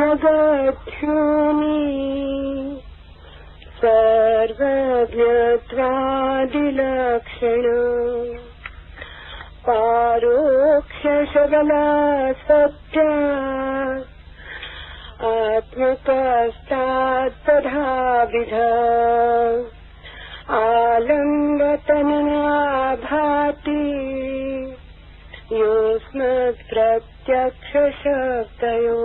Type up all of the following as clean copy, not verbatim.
जगद्ध्योनि सर्वज्ञत्वादिलक्षण पारोक्षशबला सत्या आत्मकस्तात्तधाविध आलम्बतनया भाति योऽस्मत्प्रत्यक्षशक्तयो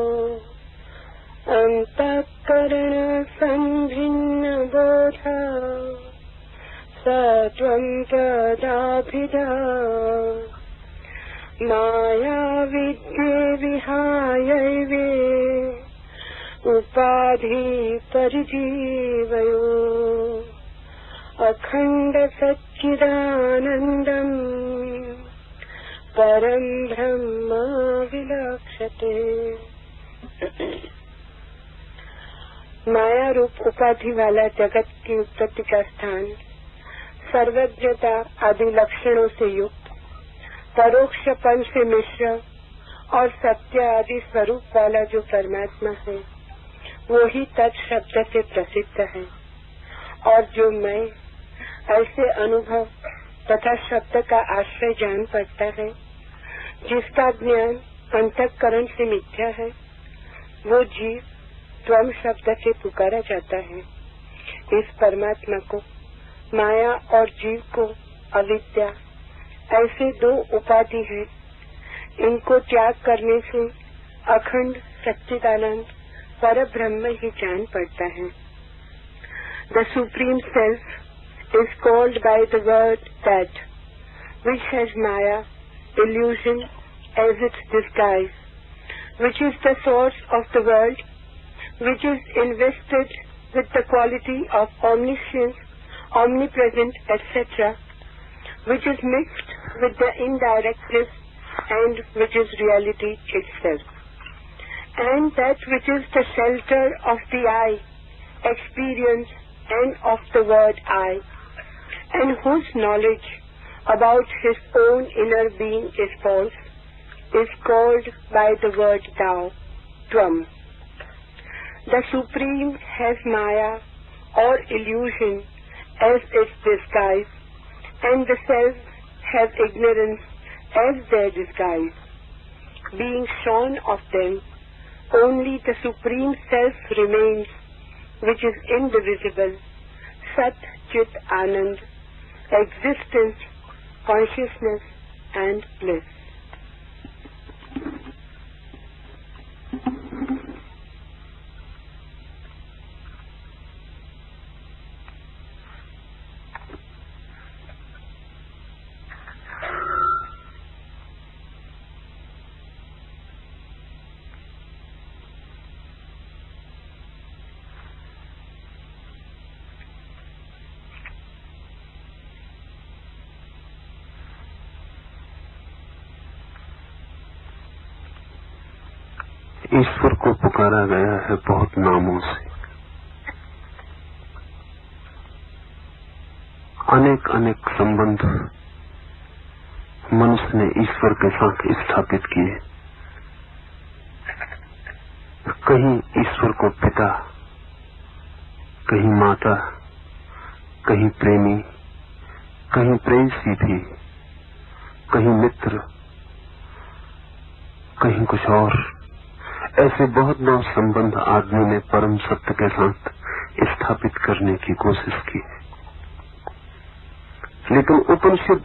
अन्तःकरणसम्भिन्नबोध स त्वं तदाभिध मायाविद्ये विहायैवे उपाधि परिजीवयो अखंड सच्चिदानंदम् परम ब्रह्म विलक्षते। माया रूप उपाधि वाला जगत की उत्पत्ति का स्थान सर्वज्ञता आदि लक्षणों से युक्त, परोक्षपन से मिश्र और सत्य आदि स्वरूप वाला जो परमात्मा है वो ही तत्शब्द से प्रसिद्ध है। और जो मैं ऐसे अनुभव तथा शब्द का आश्रय जान पड़ता है, जिसका ज्ञान अंतःकरण से मिथ्या है, वो जीव त्वम शब्द से पुकारा जाता है। इस परमात्मा को, माया और जीव को अविद्या ऐसे दो उपाधि हैं। इनको त्याग करने से अखंड सच्चिदानंद पर ब्रह्म ही जान पड़ता है। The Supreme Self is called by the word that, which has Maya, illusion, as its disguise, which is the source of the world, which is invested with the quality of omniscience, omnipresent, etc., which is mixed with the indirectness and which is reality itself, and that which is the shelter of the eye, experience, and of the word I, and whose knowledge about his own inner being is false, is called by the word thou, Tvam. The Supreme has Maya or illusion as its disguise, and the Self has ignorance as their disguise. Being shorn of them, only the Supreme Self remains, which is indivisible, Sat Chit Anand, existence, consciousness and bliss. ईश्वर को पुकारा गया है बहुत नामों से, अनेक अनेक संबंध मनुष्य ने ईश्वर के साथ स्थापित किए। कहीं ईश्वर को पिता, कहीं माता, कहीं प्रेमी, कहीं प्रेयसी भी, कहीं मित्र, कहीं कुछ और। ऐसे बहुत बहुत संबंध आदमी ने परम सत्य के साथ स्थापित करने की कोशिश की है, लेकिन उपनिषद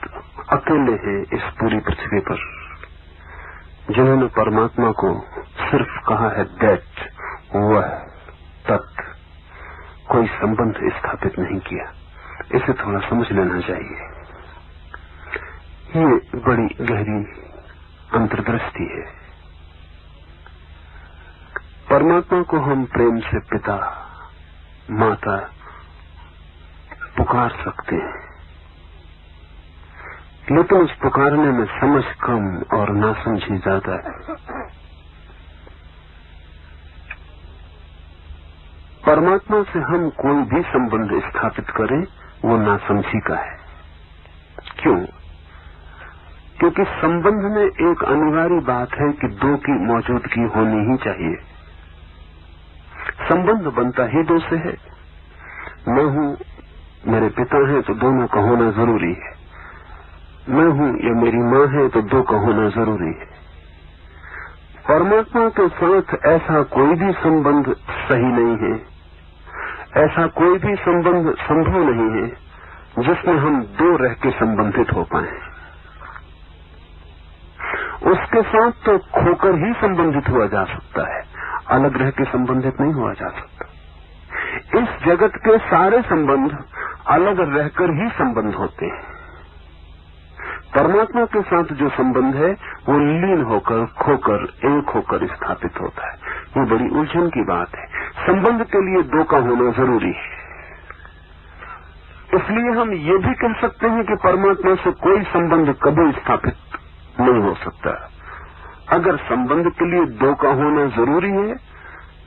अकेले हैं इस पूरी पृथ्वी पर जिन्होंने परमात्मा को सिर्फ कहा है दैट, वह, तत्, कोई संबंध स्थापित नहीं किया। इसे थोड़ा समझ लेना चाहिए। ये बड़ी गहरी अंतर्दृष्टि है। परमात्मा को हम प्रेम से पिता, माता पुकार सकते हैं, लेकिन उस पुकारने में समझ कम और नासमझी ज्यादा है। परमात्मा से हम कोई भी संबंध स्थापित करें वो नासमझी का है। क्यों? क्योंकि संबंध में एक अनिवार्य बात है कि दो की मौजूदगी होनी ही चाहिए। संबंध बनता ही दो से है। मैं हूं, मेरे पिता हैं तो दोनों का होना जरूरी है। मैं हूं या मेरी मां है तो दो का होना जरूरी है। परमात्मा के साथ ऐसा कोई भी संबंध सही नहीं है, ऐसा कोई भी संबंध संभव नहीं है जिसमें हम दो रह के संबंधित हो पाए। उसके साथ तो खोकर ही संबंधित हुआ जा सकता है, अलग रह के संबंधित नहीं हुआ जा सकता। इस जगत के सारे संबंध अलग रहकर ही संबंध होते हैं। परमात्मा के साथ जो संबंध है वो लीन होकर, खोकर, एक होकर स्थापित होता है। ये बड़ी उलझन की बात है। संबंध के लिए दो का होना जरूरी है। इसलिए हम ये भी कह सकते हैं कि परमात्मा से कोई संबंध कभी स्थापित नहीं हो सकता। अगर संबंध के लिए दो का होना जरूरी है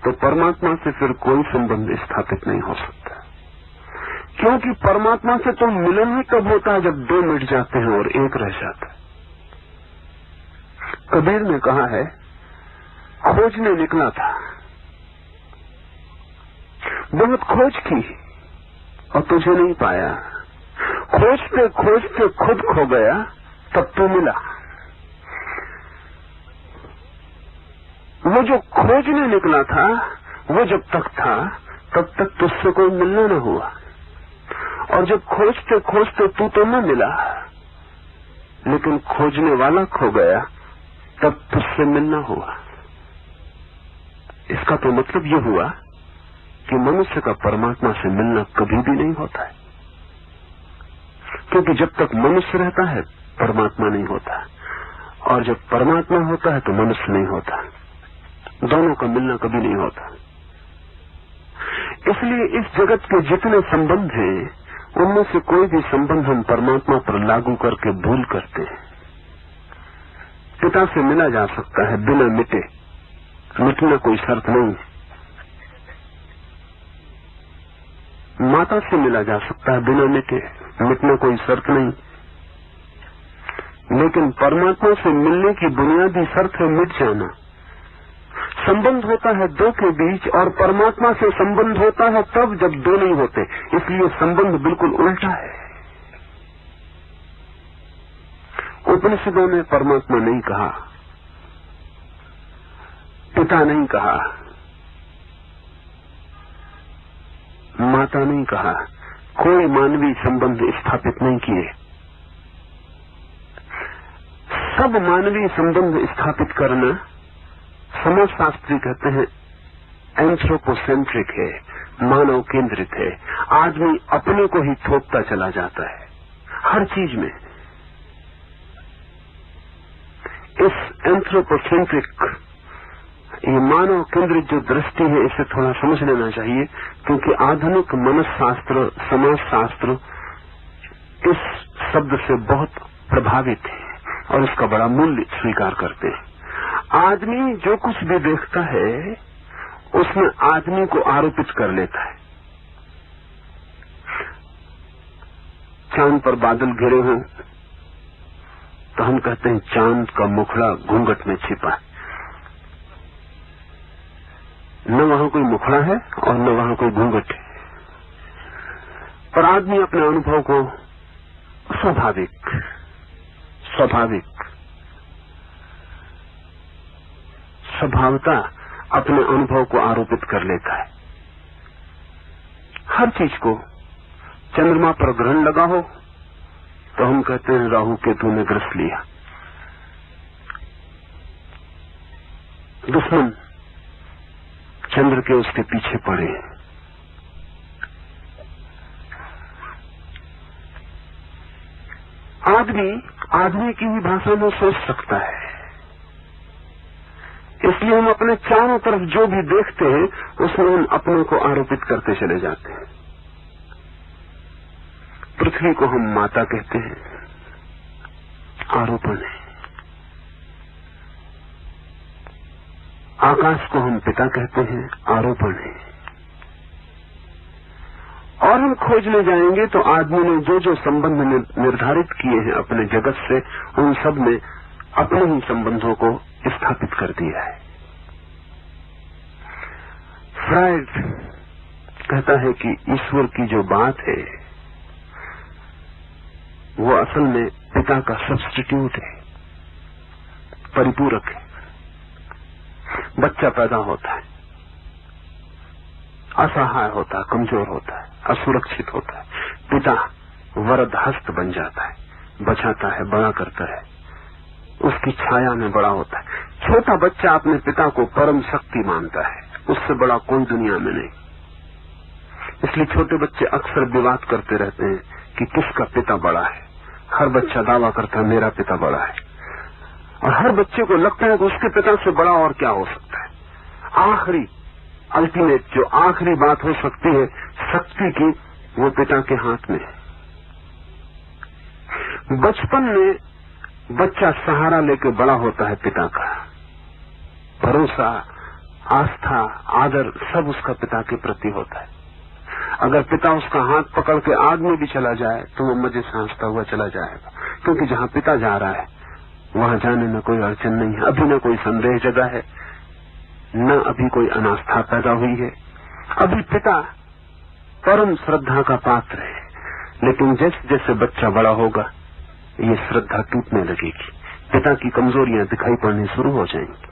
तो परमात्मा से फिर कोई संबंध स्थापित नहीं हो सकता, क्योंकि परमात्मा से तो मिलन ही कब होता है जब दो मिट जाते हैं और एक रह जाता है। कबीर ने कहा है, खोजने निकला था, बहुत खोज की और तुझे नहीं पाया। खोजते खोजते खुद खो गया, तब तो मिला। वो जो खोजने निकला था वो जब तक था तब तक तुझसे कोई मिलना न हुआ, और जब खोजते खोजते तू तो न मिला लेकिन खोजने वाला खो गया, तब तुझसे मिलना हुआ। इसका तो मतलब ये हुआ कि मनुष्य का परमात्मा से मिलना कभी भी नहीं होता है, क्योंकि जब तक मनुष्य रहता है परमात्मा नहीं होता, और जब परमात्मा होता है तो मनुष्य नहीं होता। दोनों का मिलना कभी नहीं होता। इसलिए इस जगत के जितने संबंध हैं उनमें से कोई भी संबंध हम परमात्मा पर लागू करके भूल करते हैं। पिता से मिला जा सकता है बिना मिटे, मिटना कोई शर्त नहीं। माता से मिला जा सकता है बिना मिटे, मिटना कोई शर्त नहीं। लेकिन परमात्मा से मिलने की बुनियादी शर्त है मिट जाना। संबंध होता है दो के बीच, और परमात्मा से संबंध होता है तब जब दो नहीं होते। इसलिए संबंध बिल्कुल उल्टा है। उपनिषदों ने परमात्मा नहीं कहा, पिता नहीं कहा, माता नहीं कहा, कोई मानवीय संबंध स्थापित नहीं किए। सब मानवीय संबंध स्थापित करना समाजशास्त्री कहते हैं एंथ्रोपोसेंट्रिक है, मानव केंद्रित है। आदमी अपने को ही थोपता चला जाता है हर चीज में। इस एंथ्रोपोसेंट्रिक, ये मानव केंद्रित जो दृष्टि है, इसे थोड़ा समझ लेना चाहिए, क्योंकि आधुनिक मनसशास्त्र, समाजशास्त्र इस शब्द से बहुत प्रभावित है और इसका बड़ा मूल्य स्वीकार करते हैं। आदमी जो कुछ भी देखता है उसमें आदमी को आरोपित कर लेता है। चांद पर बादल घिरे हों तो हम कहते हैं चांद का मुखड़ा घूंघट में छिपा है। न वहां कोई मुखड़ा है और न वहां कोई घूंघट है, पर आदमी अपने अनुभव को स्वभावता अपने अनुभव को आरोपित कर लेता है। हर चीज को, चंद्रमा पर ग्रहण लगा हो तो हम कहते हैं राहु केतु ने ग्रस लिया। दुश्मन चंद्र के उसके पीछे पड़े। आदमी की ही भाषा में सोच सकता है। इसलिए हम अपने चारों तरफ जो भी देखते हैं उसमें हम अपने को आरोपित करते चले जाते हैं। पृथ्वी को हम माता कहते हैं, आरोपण है। आकाश को हम पिता कहते हैं, आरोपण है। और हम खोजने जाएंगे तो आदमी ने जो जो संबंध निर्धारित किए हैं अपने जगत से, उन सब में अपने ही संबंधों को स्थापित कर दिया है। फ्रायड कहता है कि ईश्वर की जो बात है वो असल में पिता का सब्स्टिट्यूट है, परिपूरक है। बच्चा पैदा होता है, असहाय होता है, कमजोर होता है, असुरक्षित होता है। पिता वरद हस्त बन जाता है, बचाता है, बड़ा करता है, उसकी छाया में बड़ा होता है। छोटा बच्चा अपने पिता को परम शक्ति मानता है, उससे बड़ा कोई दुनिया में नहीं। इसलिए छोटे बच्चे अक्सर विवाद करते रहते हैं कि किसका पिता बड़ा है। हर बच्चा दावा करता है मेरा पिता बड़ा है, और हर बच्चे को लगता है कि उसके पिता से बड़ा और क्या हो सकता है। आखिरी अल्टीमेट जो आखिरी बात हो सकती है शक्ति की, वो पिता के हाथ में है। बचपन में बच्चा सहारा लेकर बड़ा होता है पिता का। भरोसा, आस्था, आदर सब उसका पिता के प्रति होता है। अगर पिता उसका हाथ पकड़ के आग में भी चला जाए तो वो मजे से हंसता हुआ चला जाएगा, क्योंकि जहां पिता जा रहा है वहां जाने में कोई अड़चन नहीं है। अभी न कोई संदेह जगा है, न अभी कोई अनास्था पैदा हुई है। अभी पिता परम श्रद्धा का पात्र है, लेकिन जैसे जैसे बच्चा बड़ा होगा ये श्रद्धा टूटने लगेगी, पिता की कमजोरियां दिखाई पड़नी शुरू हो जाएंगी।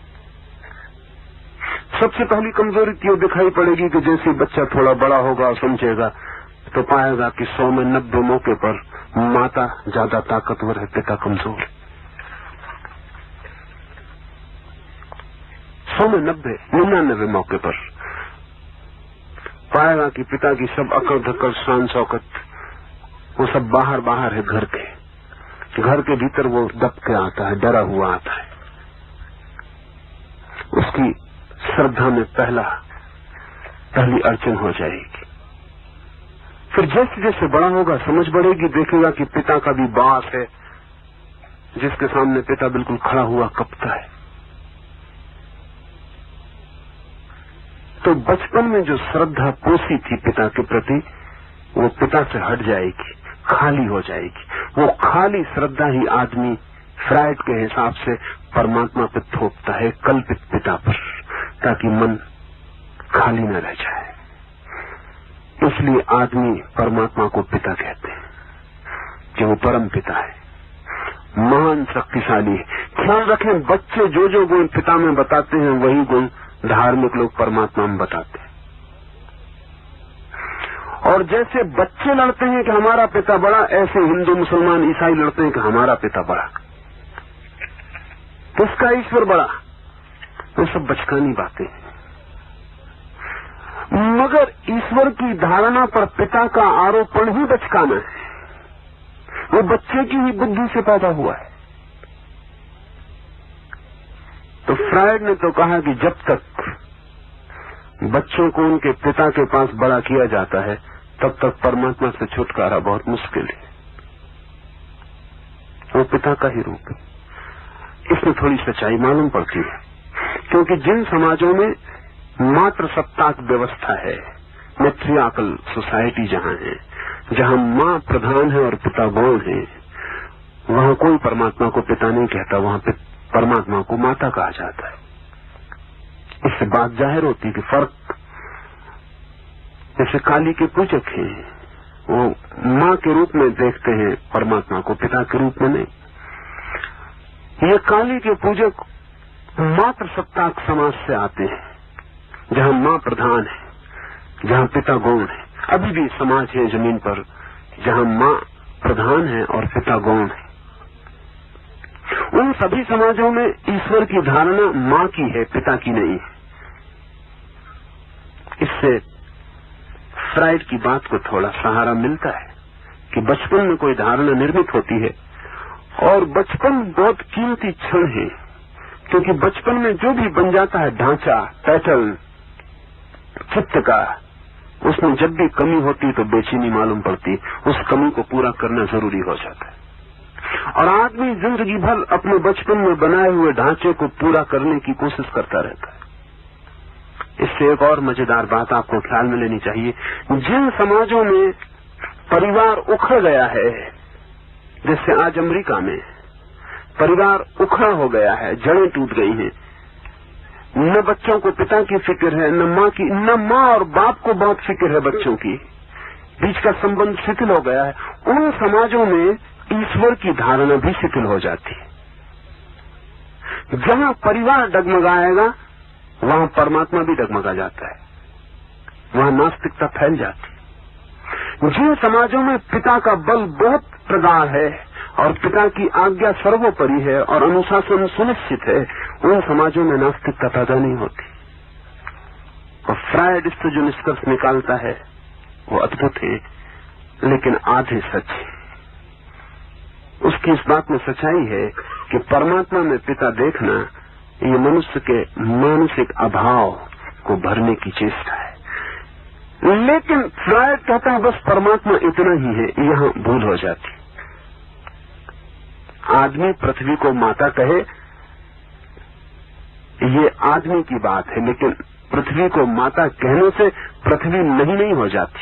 सबसे पहली कमजोरी क्यों दिखाई पड़ेगी कि जैसे बच्चा थोड़ा बड़ा होगा और समझेगा तो पाएगा कि 100 में 90 मौके पर माता ज्यादा ताकतवर है, पिता कमजोर। 100 में 90, 99 मौके पर पाएगा कि पिता की सब अकड़ धक्कड़ शान शौकत वो सब बाहर बाहर है। घर के भीतर वो दब के आता है, डरा हुआ आता है। उसकी श्रद्धा में पहली अड़चन हो जाएगी। फिर जैसे जैसे बड़ा होगा समझ बढ़ेगी, देखेगा कि पिता का भी बास है, जिसके सामने पिता बिल्कुल खड़ा हुआ कपता है। तो बचपन में जो श्रद्धा पोसी थी पिता के प्रति, वो पिता से हट जाएगी, खाली हो जाएगी। वो खाली श्रद्धा ही आदमी फ्रायड के हिसाब से परमात्मा पे थोपता है, कल्पित पिता पर, ताकि मन खाली न रह जाए। इसलिए आदमी परमात्मा को पिता कहते हैं कि वो परम पिता है, महान शक्तिशाली है। ख्याल रखें, बच्चे जो जो गुण पिता में बताते हैं वही गुण धार्मिक लोग परमात्मा में बताते हैं। और जैसे बच्चे लड़ते हैं कि हमारा पिता बड़ा, ऐसे हिंदू मुसलमान ईसाई लड़ते हैं कि हमारा पिता बड़ा। किसका ईश्वर बड़ा? वो सब बचकानी बातें हैं। मगर ईश्वर की धारणा पर पिता का आरोपण ही बचकाना है। वो बच्चे की ही बुद्धि से पैदा हुआ है। तो फ्रायड ने तो कहा कि जब तक बच्चों को उनके पिता के पास बड़ा किया जाता है तब तक परमात्मा से छुटकारा बहुत मुश्किल है। वो पिता का ही रूप है। इसमें थोड़ी सच्चाई मालूम पड़ती है, क्योंकि जिन समाजों में मात्र सत्ताक व्यवस्था है, मैट्रियार्कल सोसाइटी जहां है, जहां मां प्रधान है और पिता गौण है, वहां कोई परमात्मा को पिता नहीं कहता, वहां पे परमात्मा को माता कहा जाता है। इससे बात जाहिर होती है कि फर्क, जैसे काली के पूजक हैं, वो मां के रूप में देखते हैं परमात्मा को, पिता के रूप में नहीं। ये काली के पूजक मात्र सत्ताक समाज से आते हैं, जहां मां प्रधान है, जहां पिता गौण है। अभी भी समाज है जमीन पर जहां मां प्रधान है और पिता गौण है। उन सभी समाजों में ईश्वर की धारणा मां की है, पिता की नहीं है। इससे फ्रायड की बात को थोड़ा सहारा मिलता है कि बचपन में कोई धारणा निर्मित होती है, और बचपन बहुत कीमती क्षण है, क्योंकि बचपन में जो भी बन जाता है ढांचा, पैटर्न चित्त का, उसमें जब भी कमी होती तो बेचैनी मालूम पड़ती, उस कमी को पूरा करना जरूरी हो जाता है। और आदमी जिंदगी भर अपने बचपन में बनाए हुए ढांचे को पूरा करने की कोशिश करता रहता है। इससे एक और मजेदार बात आपको ख्याल में लेनी चाहिए। जिन समाजों में परिवार उखड़ गया है, जैसे आज अमेरिका में परिवार उखड़ा हो गया है, जड़ें टूट गई हैं, न बच्चों को पिता की फिक्र है, न माँ और बाप को बहुत फिक्र है बच्चों की, बीच का संबंध शिथिल हो गया है, उन समाजों में ईश्वर की धारणा भी शिथिल हो जाती है। जहां परिवार डगमगाएगा वहां परमात्मा भी डगमगा जाता है, वहां नास्तिकता फैल जाती है। जिन समाजों में पिता का बल बहुत प्रगाढ़ है और पिता की आज्ञा सर्वोपरि है और अनुशासन सुनिश्चित है, उन समाजों में नास्तिकता पैदा नहीं होती। और फ्रायड इससे जो निष्कर्ष निकालता है वो अद्भुत है, लेकिन आधे सच है। उसकी इस बात में सच्चाई है कि परमात्मा में पिता देखना ये मनुष्य के मानसिक अभाव को भरने की चेष्टा है। लेकिन फ्रायड कहता है बस परमात्मा इतना ही है, यहां भूल हो जाती। आदमी पृथ्वी को माता कहे ये आदमी की बात है, लेकिन पृथ्वी को माता कहने से पृथ्वी नहीं हो जाती।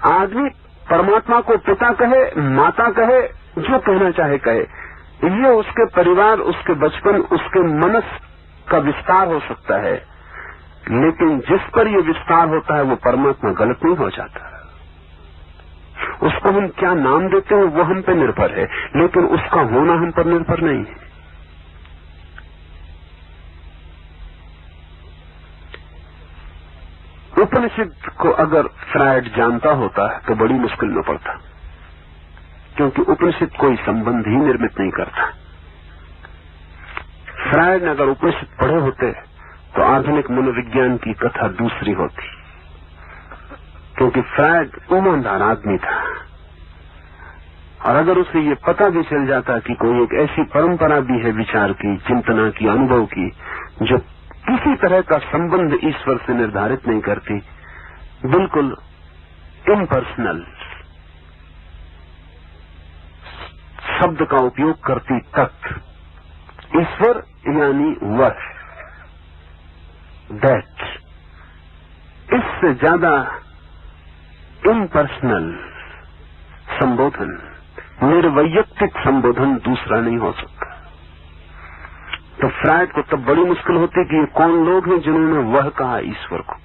आदमी परमात्मा को पिता कहे, माता कहे, जो कहना चाहे कहे, ये उसके परिवार, उसके बचपन, उसके मनस का विस्तार हो सकता है, लेकिन जिस पर ये विस्तार होता है वो परमात्मा गलत नहीं हो जाता। उसको हम क्या नाम देते हैं वो हम पे निर्भर है, लेकिन उसका होना हम पर निर्भर नहीं है। उपनिषद को अगर फ्रायड जानता होता तो बड़ी मुश्किल में पड़ता, क्योंकि उपनिषद कोई संबंध ही निर्मित नहीं करता। फ्रायड ने अगर उपनिषद पढ़े होते तो आधुनिक मनोविज्ञान की कथा दूसरी होती, क्योंकि फ्रायड ईमानदार आदमी था। और अगर उसे ये पता भी चल जाता कि कोई एक ऐसी परंपरा भी है विचार की, चिंतना की, अनुभव की, जो किसी तरह का संबंध ईश्वर से निर्धारित नहीं करती, बिल्कुल इम्पर्सनल शब्द का उपयोग करती तत्व, ईश्वर यानी वह, दैट, इससे ज्यादा इम्पर्सनल संबोधन, निर्वैयक्तिक संबोधन दूसरा नहीं हो सकता। तो फ्रायड को तब बड़ी मुश्किल होती कि ये कौन लोग हैं जिन्होंने वह कहा ईश्वर को।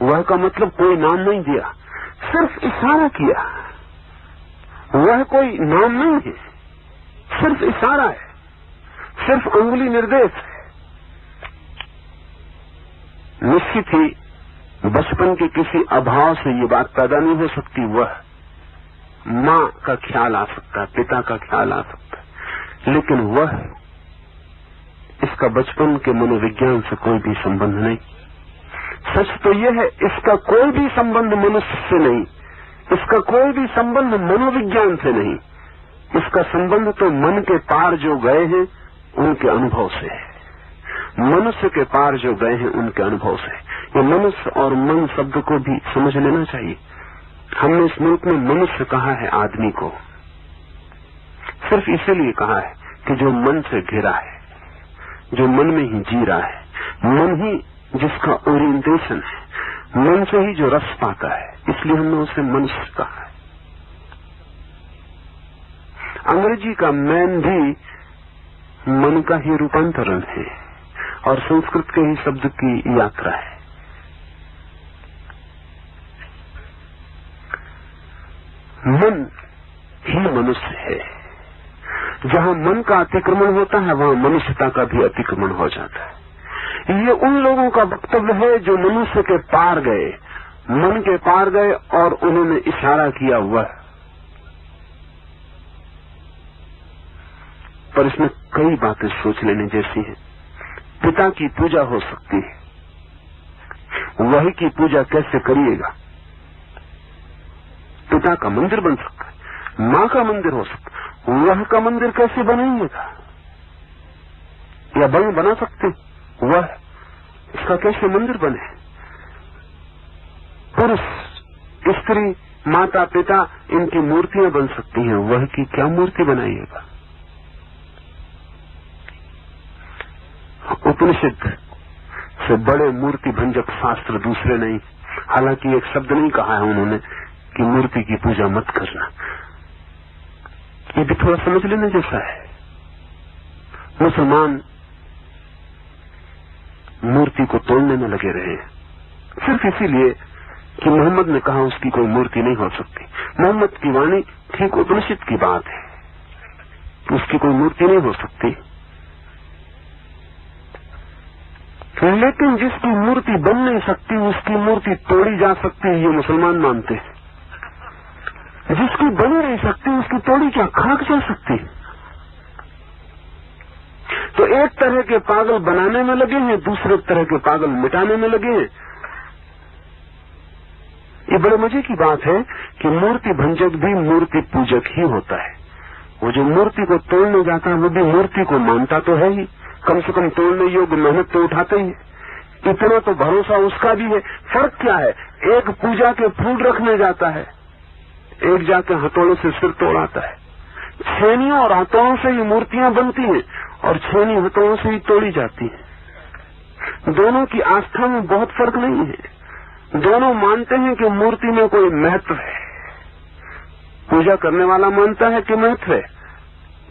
वह का मतलब कोई नाम नहीं दिया, सिर्फ इशारा किया। वह कोई नाम नहीं है, सिर्फ इशारा है, सिर्फ अंगुली निर्देश है। निश्चित ही बचपन के किसी अभाव से ये बात पैदा नहीं हो सकती। वह माँ का ख्याल आ सकता है, पिता का ख्याल आ सकता है, लेकिन वह, इसका बचपन के मनोविज्ञान से कोई भी संबंध नहीं। सच तो यह है, इसका कोई भी संबंध मनुष्य से नहीं, इसका कोई भी संबंध मनोविज्ञान से नहीं। इसका संबंध तो मन के पार जो गए हैं उनके अनुभव से है, मनुष्य के पार जो गए हैं उनके अनुभव से। ये मनुष्य और मन शब्द को भी समझ लेना चाहिए। हमने इस मुल्क में मनुष्य कहा है आदमी को, सिर्फ इसीलिए कहा है कि जो मन से घिरा है, जो मन में ही जी रहा है, मन ही जिसका ओरिएंटेशन है, मन से ही जो रस पाता है, इसलिए हमने उसे मनुष्य कहा है। अंग्रेजी का मैन भी मन का ही रूपांतरण है और संस्कृत के ही शब्द की यात्रा है। मन ही मनुष्य है। जहां मन का अतिक्रमण होता है वहां मनुष्यता का भी अतिक्रमण हो जाता है। ये उन लोगों का वक्तव्य है जो मनुष्य के पार गए, मन के पार गए और उन्होंने इशारा किया वह। पर इसमें कई बातें सोच लेने जैसी हैं। पिता की पूजा हो सकती है, वही की पूजा कैसे करिएगा? पिता का मंदिर बन सकता है, माँ का मंदिर हो सकता है, वह का मंदिर कैसे बनाइएगा? या बना सकते वह, इसका कैसे मंदिर बने? पुरुष, स्त्री, माता, पिता, इनकी मूर्तियां बन सकती हैं, वह की क्या मूर्ति बनाइएगा? उपनिषद से बड़े मूर्ति भंजक शास्त्र दूसरे नहीं। हालांकि एक शब्द नहीं कहा है उन्होंने कि मूर्ति की पूजा मत करना। ये भी थोड़ा समझ लेने जैसा है। मुसलमान मूर्ति को तोड़ने में लगे रहे हैं, सिर्फ इसीलिए कि मोहम्मद ने कहा उसकी कोई मूर्ति नहीं हो सकती। मोहम्मद की वाणी ठीक उपनिषद की बात है, उसकी कोई मूर्ति नहीं हो सकती। लेकिन जिसकी मूर्ति बन नहीं सकती उसकी मूर्ति तोड़ी जा सकती है, ये मुसलमान मानते हैं। जिसकी बन नहीं सकती उसकी तोड़ी क्या खाक जा सकती। तो एक तरह के पागल बनाने में लगे हैं, दूसरे तरह के पागल मिटाने में लगे हैं। ये बड़े मजे की बात है कि मूर्ति भंजक भी मूर्ति पूजक ही होता है। वो जो मूर्ति को तोड़ने जाता है वो भी मूर्ति को मानता तो है ही, कम से कम तोड़ने योग्य मेहनत तो उठाते ही। इतना तो भरोसा उसका भी है। फर्क क्या है, एक पूजा के फूल रखने जाता है, एक जाके हथौड़े से सिर तोड़ाता है। छेनियों और हथौड़ों से ही मूर्तियां बनती हैं और छेनी हथौड़ों से ही तोड़ी जाती हैं। दोनों की आस्था में बहुत फर्क नहीं है। दोनों मानते हैं कि मूर्ति में कोई महत्व है। पूजा करने वाला मानता है कि महत्व है,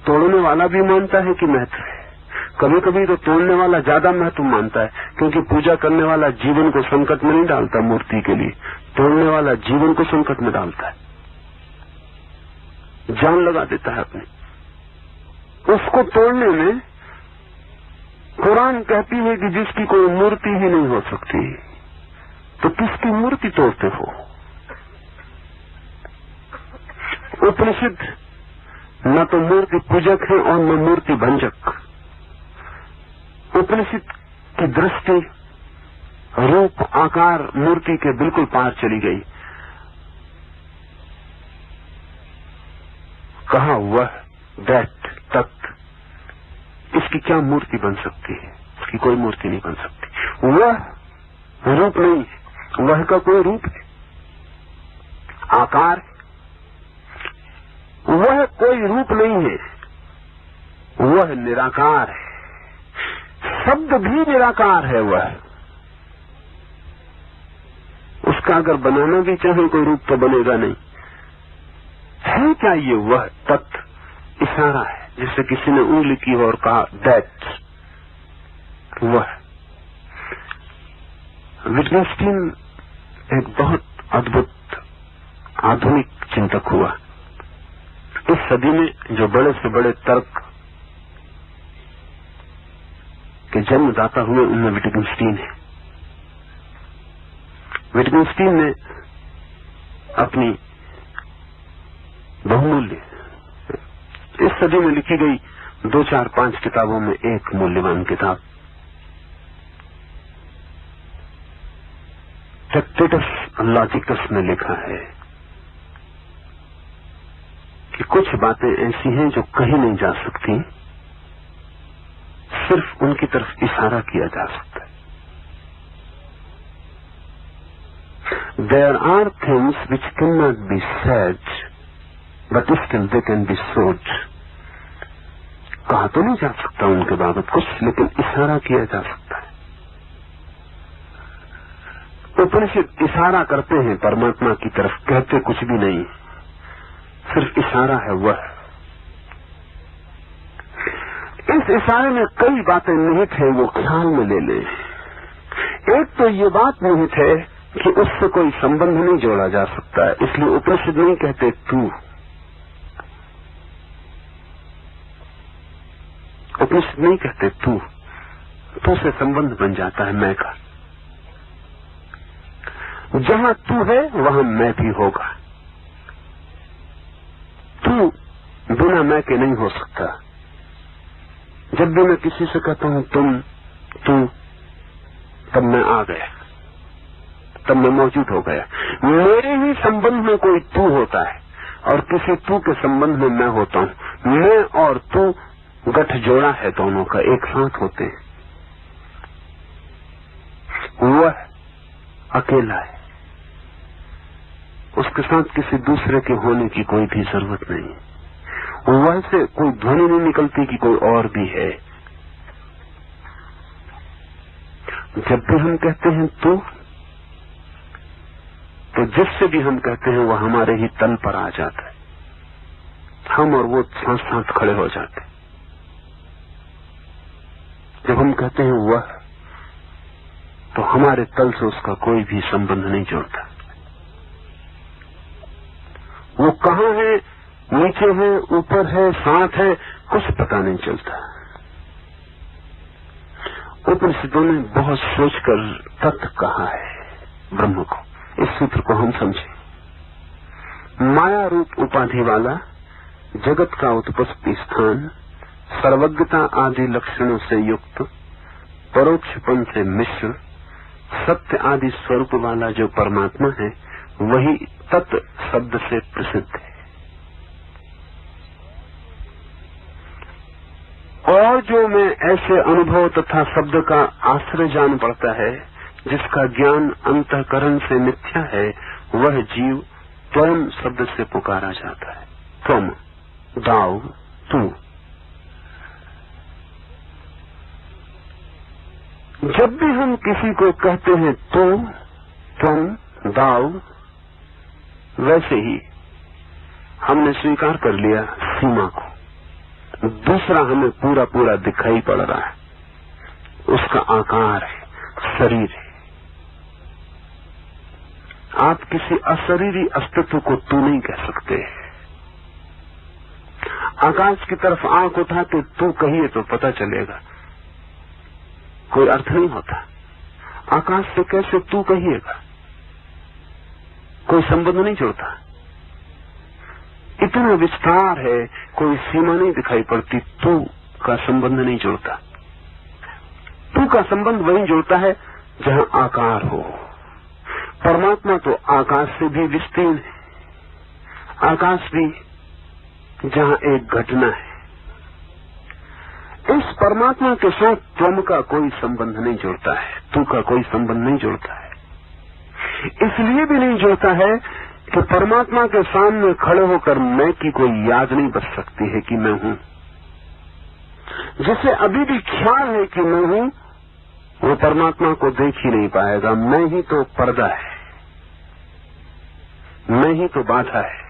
तोड़ने वाला भी मानता है कि महत्व है। कभी कभी तो तोड़ने वाला ज्यादा महत्व मानता है, क्योंकि पूजा करने वाला जीवन को संकट में नहीं डालता मूर्ति के लिए, तोड़ने वाला जीवन को संकट में डालता है, जान लगा देता है अपनी। उसको तोड़ने में कुरान कहती है कि जिसकी कोई मूर्ति ही नहीं हो सकती, तो किसकी मूर्ति तोड़ते हो? उपनिषद न तो मूर्ति पूजक है और न मूर्ति भंजक। उपनिषद की दृष्टि रूप आकार मूर्ति के बिल्कुल पार चली गई। कहा वह दैट तत्, इसकी क्या मूर्ति बन सकती है? इसकी कोई मूर्ति नहीं बन सकती। वह रूप नहीं है, वह का कोई रूप है, आकार, वह कोई रूप नहीं है, वह निराकार है। शब्द भी निराकार है। वह उसका अगर बनाना भी चाहे कोई रूप तो बनेगा नहीं। है क्या ये? वह तत्व इशारा है, जिससे किसी ने उंगली की और कहा दैट वह। विटगेनस्टीन एक बहुत अद्भुत आधुनिक चिंतक हुआ। इस सदी में जो बड़े से बड़े तर्क के जन्मदाता हुए उनमें विटगेनस्टीन है। विटगेनस्टीन ने अपनी बहुमूल्य, इस सदी में लिखी गई 2, 4, 5 किताबों में एक मूल्यवान किताब ट्रैक्टेटस लॉजिकस में लिखा है कि कुछ बातें ऐसी हैं जो कहीं नहीं जा सकती, सिर्फ उनकी तरफ इशारा किया जा सकता है। There are things which cannot be said, but still they can be sought. कहा तो नहीं जा सकता उनके बाबत कुछ, लेकिन इशारा किया जा सकता है। उपनिषद इशारा करते हैं परमात्मा की तरफ, कहते कुछ भी नहीं, सिर्फ इशारा है वह। इस इशारे में कई बातें निहित है, वो ख्याल में ले लें। एक तो ये बात निहित है कि उससे कोई संबंध नहीं जोड़ा जा सकता है, इसलिए उपनिषद नहीं कहते तू। उपनिषद नहीं कहते तू से संबंध बन जाता है मैं का। जहां तू है वहां मैं भी होगा। तू बिना मैं के नहीं हो सकता। जब भी मैं किसी से कहता हूं तुम, तू, तब मैं आ गया, तब मैं मौजूद हो गया। मेरे ही संबंध में कोई तू होता है और किसी तू के संबंध में मैं होता हूं। मैं और तू गठ जोड़ा है, दोनों का एक साथ होते हैं। वह अकेला है, उसके साथ किसी दूसरे के होने की कोई भी जरूरत नहीं। वह से कोई ध्वनि नहीं निकलती कि कोई और भी है। जब भी हम कहते हैं तू, तो जिससे भी हम कहते हैं वह हमारे ही तल पर आ जाता है। हम और वो साथ साथ खड़े हो जाते हैं। जब हम कहते हैं वह, तो हमारे तल से उसका कोई भी संबंध नहीं जुड़ता। वो कहाँ है, नीचे है, ऊपर है, साथ है, कुछ पता नहीं चलता। उपनिषदों ने बहुत सोचकर तत्व कहा है ब्रह्म को। इस सूत्र को हम समझें। माया रूप उपाधि वाला जगत का उत्पत्ति स्थान, सर्वज्ञता आदि लक्षणों से युक्त, परोक्षपन से मिश्र, सत्य आदि स्वरूप वाला जो परमात्मा है, वही तत्व शब्द से प्रसिद्ध है। और जो मैं ऐसे अनुभव तथा शब्द का आश्रय जान पड़ता है, जिसका ज्ञान अंतःकरण से मिथ्या है, वह जीव त्वम शब्द से पुकारा जाता है। त्वम, दाव, तू। जब भी हम किसी को कहते हैं तो, त्वम, दाव, वैसे ही हमने स्वीकार कर लिया सीमा को। दूसरा हमें पूरा पूरा दिखाई पड़ रहा है, उसका आकार है, शरीर है। आप किसी अशरीरी अस्तित्व को तू नहीं कह सकते। आकाश की तरफ आंख उठा के तू कहिए तो पता चलेगा, कोई अर्थ नहीं होता। आकाश से कैसे तू कहिएगा, कोई संबंध नहीं जुड़ता। इतना विस्तार है, कोई सीमा नहीं दिखाई पड़ती, तू का संबंध नहीं जुड़ता। तू का संबंध वहीं जुड़ता है जहां आकार हो। परमात्मा तो आकाश से भी विस्तीर्ण है, आकाश भी जहां एक घटना है। इस परमात्मा के साथ त्वम का कोई संबंध नहीं जुड़ता है, तू का कोई संबंध नहीं जुड़ता है। इसलिए भी नहीं जुड़ता है कि परमात्मा के सामने खड़े होकर मैं की कोई याद नहीं बच सकती है कि मैं हूं। जिसे अभी भी ख्याल है कि मैं हूं, वो परमात्मा को देख ही नहीं पाएगा। मैं ही तो पर्दा है, मैं ही तो बाधा है।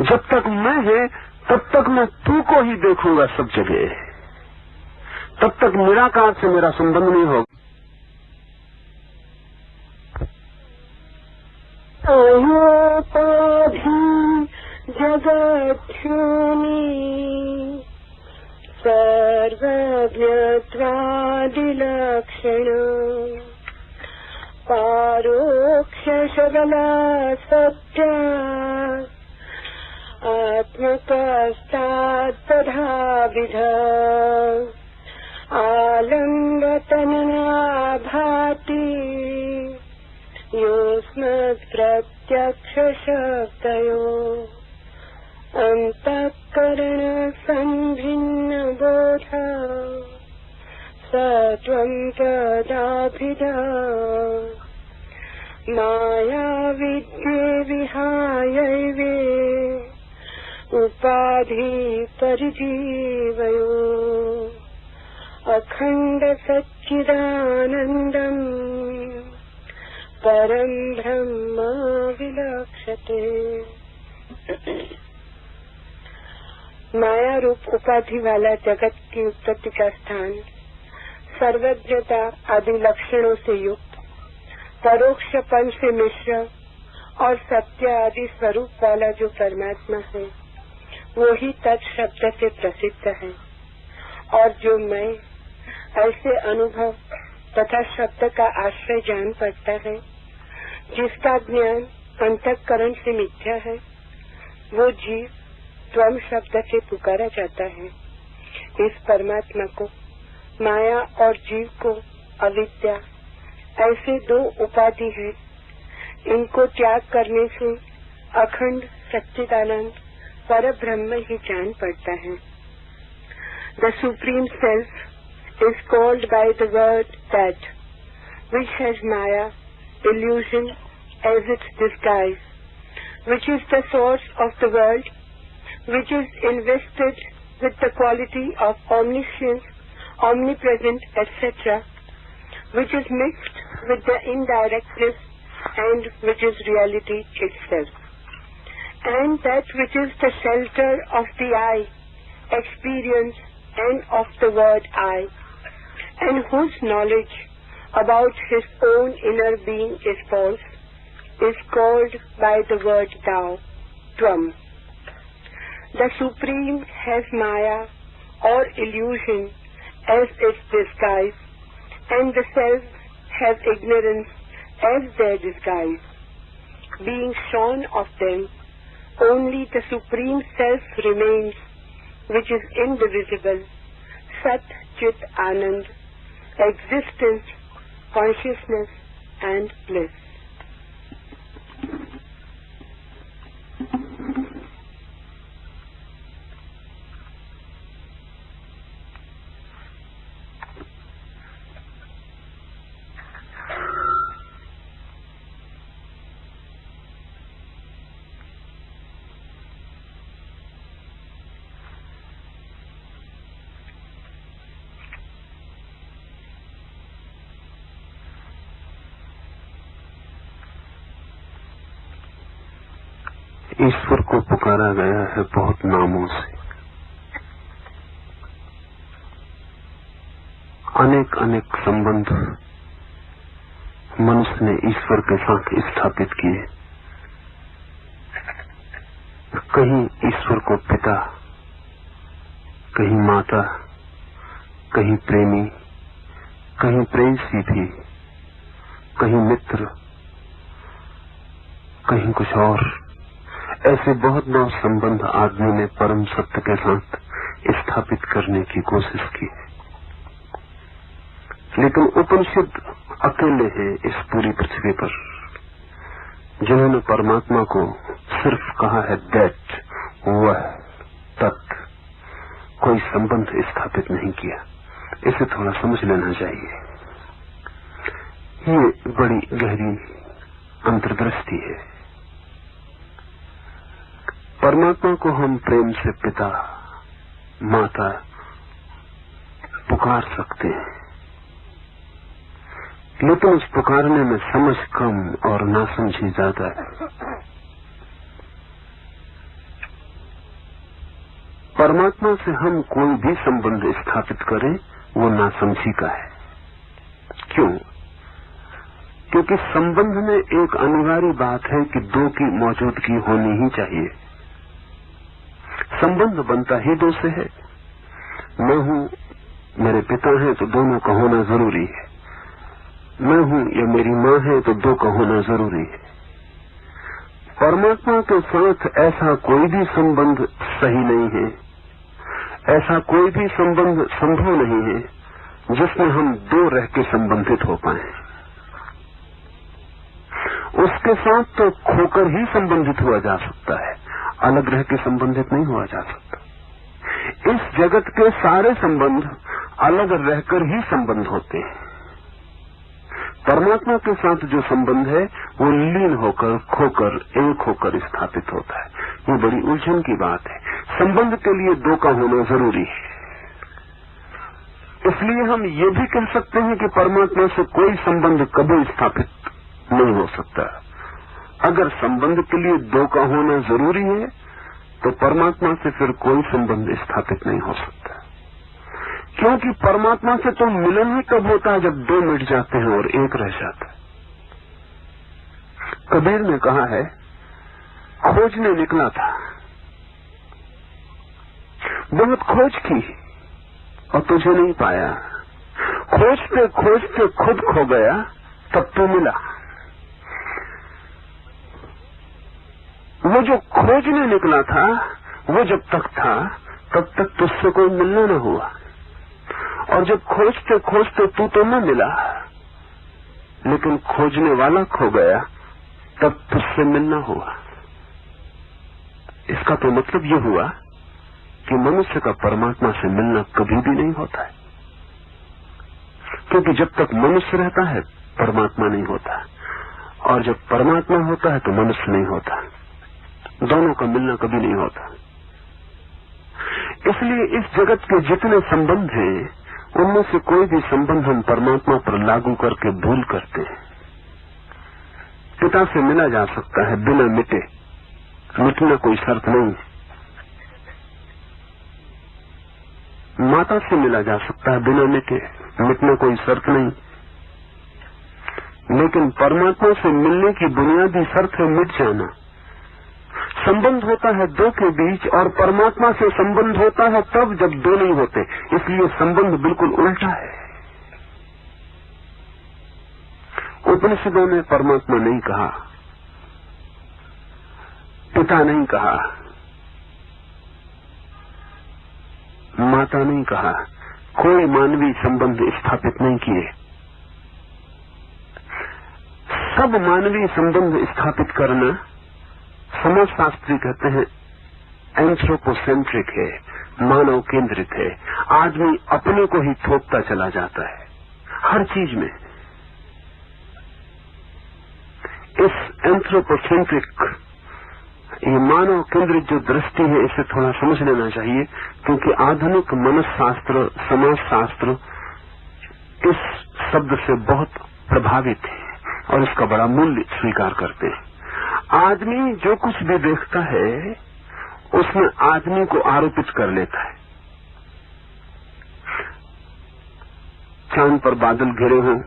जब तक मैं है तब तक मैं तू को ही देखूंगा सब जगह, तब तक निराकार से मेरा संबंध नहीं होगा। जगत्यूनि सर्वज्ञत्वादिलक्षण पारोक्ष सबला सत्य आत्मकस्तात्तधाविध आलम्बतनया भाति योऽस्मत्प्रत्यक्षशक्तयो अन्तःकरण संभिन्न बोध सत्वं तदाभिध माया विद्ये विहायैवे उपाधि परिजीवयो अखंड सच्चिदानन्दम् परम ब्रह्म विलक्षते। माया रूप उपाधि वाला जगत की उत्पत्ति का स्थान, सर्वज्ञता आदि लक्षणों से युक्त, परोक्षपन से मिश्र और सत्य आदि स्वरूप वाला जो परमात्मा है, वो ही तत्शब्द से प्रसिद्ध है। और जो मैं ऐसे अनुभव तथा शब्द का आश्रय जान पड़ता है, जिसका ज्ञान अंतःकरण से मिथ्या है, वो जीव त्वम शब्द से पुकारा जाता है। इस परमात्मा को, माया और जीव को अविद्या, ऐसे दो उपाधि है। इनको त्याग करने से अखंड सच्चिदानंद पर ब्रह्म ही जान पड़ता है। The supreme self is called by the word that, which has Maya, illusion, as its disguise, which is the source of the world, which is invested with the quality of omniscience, omnipresent, etc., which is mixed with the indirectness and which is reality itself, and that which is the shelter of the eye, experience, and of the word I, and whose knowledge about his own inner being is false, is called by the word Tao, Tvam. The Supreme has Maya or illusion as its disguise, and the self has ignorance as their disguise. Being shorn of them, only the Supreme Self remains, which is indivisible, Sat Chit Anand, existence, consciousness and bliss. ईश्वर को पुकारा गया है बहुत नामों से, अनेक अनेक संबंध मनुष्य ने ईश्वर के साथ स्थापित किए। कहीं ईश्वर को पिता, कहीं माता, कहीं प्रेमी, कहीं प्रेयसी भी, कहीं मित्र, कहीं कुछ और। ऐसे बहुत बहुत संबंध आदमी ने परम सत्य के साथ स्थापित करने की कोशिश की, लेकिन उपनिषद अकेले हैं इस पूरी पृथ्वी पर जिन्होंने परमात्मा को सिर्फ कहा है दैट, वह, तत्, कोई संबंध स्थापित नहीं किया। इसे थोड़ा समझ लेना चाहिए। ये बड़ी गहरी अंतर्दृष्टि है। परमात्मा को हम प्रेम से पिता, माता पुकार सकते हैं, लेकिन उस पुकारने में समझ कम और नासमझी ज्यादा है। परमात्मा से हम कोई भी संबंध स्थापित करें वो नासमझी का है। क्यों? क्योंकि संबंध में एक अनिवार्य बात है कि दो की मौजूदगी होनी ही चाहिए। संबंध बनता ही दो से है। मैं हूं, मेरे पिता हैं तो दोनों का होना जरूरी है। मैं हूं या मेरी मां है तो दो का होना जरूरी है। परमात्मा के साथ ऐसा कोई भी संबंध सही नहीं है, ऐसा कोई भी संबंध संभव नहीं है जिसमें हम दो रह के संबंधित हो पाए। उसके साथ तो खोकर ही संबंधित हुआ जा सकता है, अलग रह के संबंधित नहीं हुआ जा सकता। इस जगत के सारे संबंध अलग रहकर ही संबंध होते हैं। परमात्मा के साथ जो संबंध है वो लीन होकर, खोकर, एक होकर स्थापित होता है। ये बड़ी उलझन की बात है। संबंध के लिए दो का होना जरूरी है। इसलिए हम ये भी कह सकते हैं कि परमात्मा से कोई संबंध कभी स्थापित नहीं हो सकता। अगर संबंध के लिए दो का होना जरूरी है तो परमात्मा से फिर कोई संबंध स्थापित नहीं हो सकता, क्योंकि परमात्मा से तो मिलन ही कब होता है जब दो मिट जाते हैं और एक रह जाता है। कबीर ने कहा है, खोजने निकला था, बहुत खोज की और तुझे नहीं पाया। खोजते खोजते खुद खो गया, तब तो मिला। वो जो खोजने निकला था वो जब तक था तब तक तुझसे कोई मिलना न हुआ, और जब खोजते खोजते तू तो न मिला लेकिन खोजने वाला खो गया, तब तुझसे मिलना हुआ। इसका तो मतलब ये हुआ कि मनुष्य का परमात्मा से मिलना कभी भी नहीं होता है, क्योंकि जब तक मनुष्य रहता है परमात्मा नहीं होता, और जब परमात्मा होता है तो मनुष्य नहीं होता। दोनों का मिलना कभी नहीं होता। इसलिए इस जगत के जितने संबंध हैं उनमें से कोई भी संबंध हम परमात्मा पर लागू करके भूल करते हैं। पिता से मिला जा सकता है बिना मिटे, मिटना कोई शर्त नहीं। माता से मिला जा सकता है बिना मिटे, मिटना कोई शर्त नहीं, लेकिन परमात्मा से मिलने की बुनियादी शर्त है मिट जाना। संबंध होता है दो के बीच, और परमात्मा से संबंध होता है तब जब दो नहीं होते, इसलिए संबंध बिल्कुल उल्टा है। उपनिषदों ने परमात्मा नहीं कहा, पिता नहीं कहा, माता नहीं कहा, कोई मानवीय संबंध स्थापित नहीं किए। सब मानवीय संबंध स्थापित करना समाजशास्त्री कहते हैं एंथ्रोपोसेंट्रिक है, मानव केंद्रित है। आदमी अपने को ही थोपता चला जाता है हर चीज में। इस एंथ्रोपोसेंट्रिक, ये मानव केंद्रित जो दृष्टि है, इसे थोड़ा समझ लेना चाहिए, क्योंकि आधुनिक मनसशास्त्र, समाजशास्त्र इस शब्द से बहुत प्रभावित है और इसका बड़ा मूल्य स्वीकार करते हैं। आदमी जो कुछ भी देखता है उसमें आदमी को आरोपित कर लेता है। चांद पर बादल घिरे हों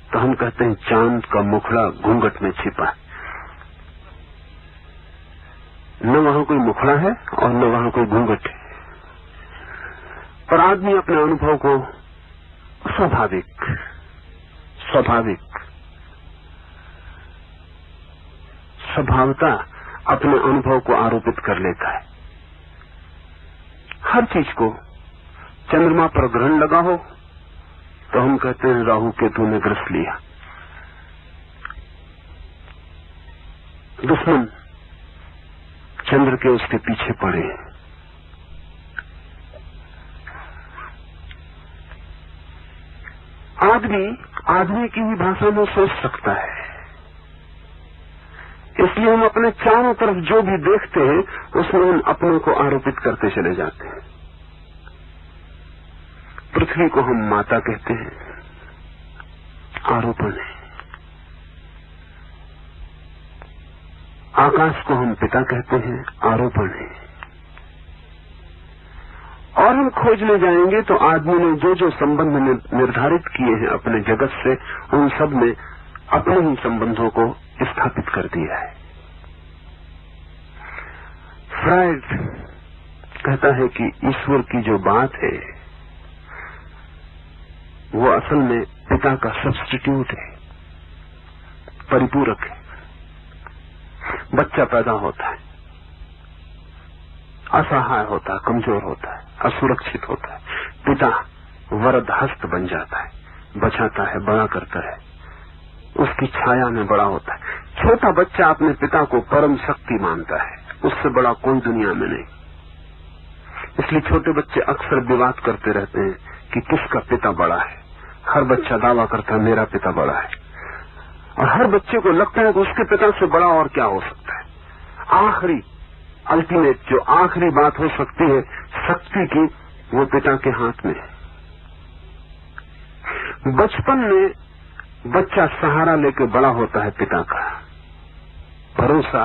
तो हम कहते हैं चांद का मुखड़ा घूंघट में छिपा, न वहां कोई मुखड़ा है और न वहां कोई घूंघट है। पर आदमी अपने अनुभव को स्वभावता अपने अनुभव को आरोपित कर लेता है। हर चीज को, चंद्रमा पर ग्रहण लगा हो तो हम कहते हैं राहु केतु ने ग्रस लिया। दुश्मन चंद्र के उसके पीछे पड़े। आदमी की ही भाषा में सोच सकता है, इसलिए हम अपने चारों तरफ जो भी देखते हैं उसमें हम अपने को आरोपित करते चले जाते हैं। पृथ्वी को हम माता कहते हैं, आरोपण है। आकाश को हम पिता कहते हैं, आरोपण है। और हम खोजने जाएंगे तो आदमी ने जो जो संबंध निर्धारित किए हैं अपने जगत से, उन सब में अपने ही संबंधों को स्थापित कर दिया है। फ्रायड कहता है कि ईश्वर की जो बात है वो असल में पिता का सब्स्टिट्यूट है, परिपूरक है। बच्चा पैदा होता है, असहाय होता है, कमजोर होता है, असुरक्षित होता है। पिता वरद हस्त बन जाता है, बचाता है, बड़ा करता है, उसकी छाया में बड़ा होता है। छोटा बच्चा अपने पिता को परम शक्ति मानता है, उससे बड़ा कोई दुनिया में नहीं। इसलिए छोटे बच्चे अक्सर विवाद करते रहते हैं कि किसका पिता बड़ा है। हर बच्चा दावा करता है मेरा पिता बड़ा है, और हर बच्चे को लगता है कि उसके पिता से बड़ा और क्या हो सकता है। आखिरी अल्टीमेट जो आखिरी बात हो सकती है शक्ति की, वो पिता के हाथ में है। बचपन में बच्चा सहारा लेके बड़ा होता है पिता का। भरोसा,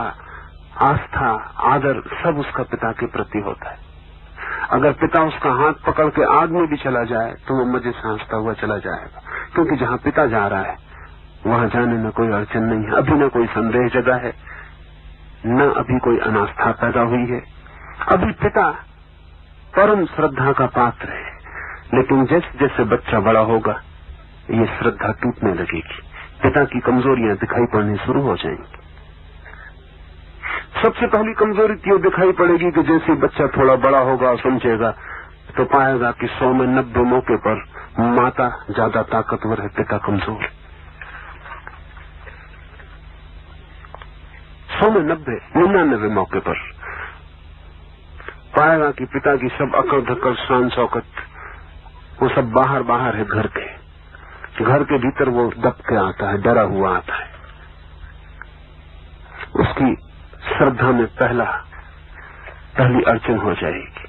आस्था, आदर सब उसका पिता के प्रति होता है। अगर पिता उसका हाथ पकड़ के आग में भी चला जाए तो वो मजे से हंसता हुआ चला जाएगा, क्योंकि जहां पिता जा रहा है वहां जाने में कोई अड़चन नहीं है। अभी न कोई संदेह जगा है, न अभी कोई अनास्था पैदा हुई है। अभी पिता परम श्रद्धा का पात्र है, लेकिन जैसे जैसे बच्चा बड़ा होगा ये श्रद्धा टूटने लगेगी, पिता की कमजोरियां दिखाई पड़नी शुरू हो जाएंगी। सबसे पहली कमजोरी क्यों दिखाई पड़ेगी कि जैसे बच्चा थोड़ा बड़ा होगा और समझेगा तो पाएगा कि 100 में 90 मौके पर माता ज्यादा ताकतवर है, पिता कमजोर। 100 में 90, 99 मौके पर पाएगा कि पिता की सब अकड़ धकड़, शान शौकत वो सब बाहर है घर के। घर के भीतर वो दब के आता है, डरा हुआ आता है। उसकी श्रद्धा में पहली अड़चन हो जाएगी।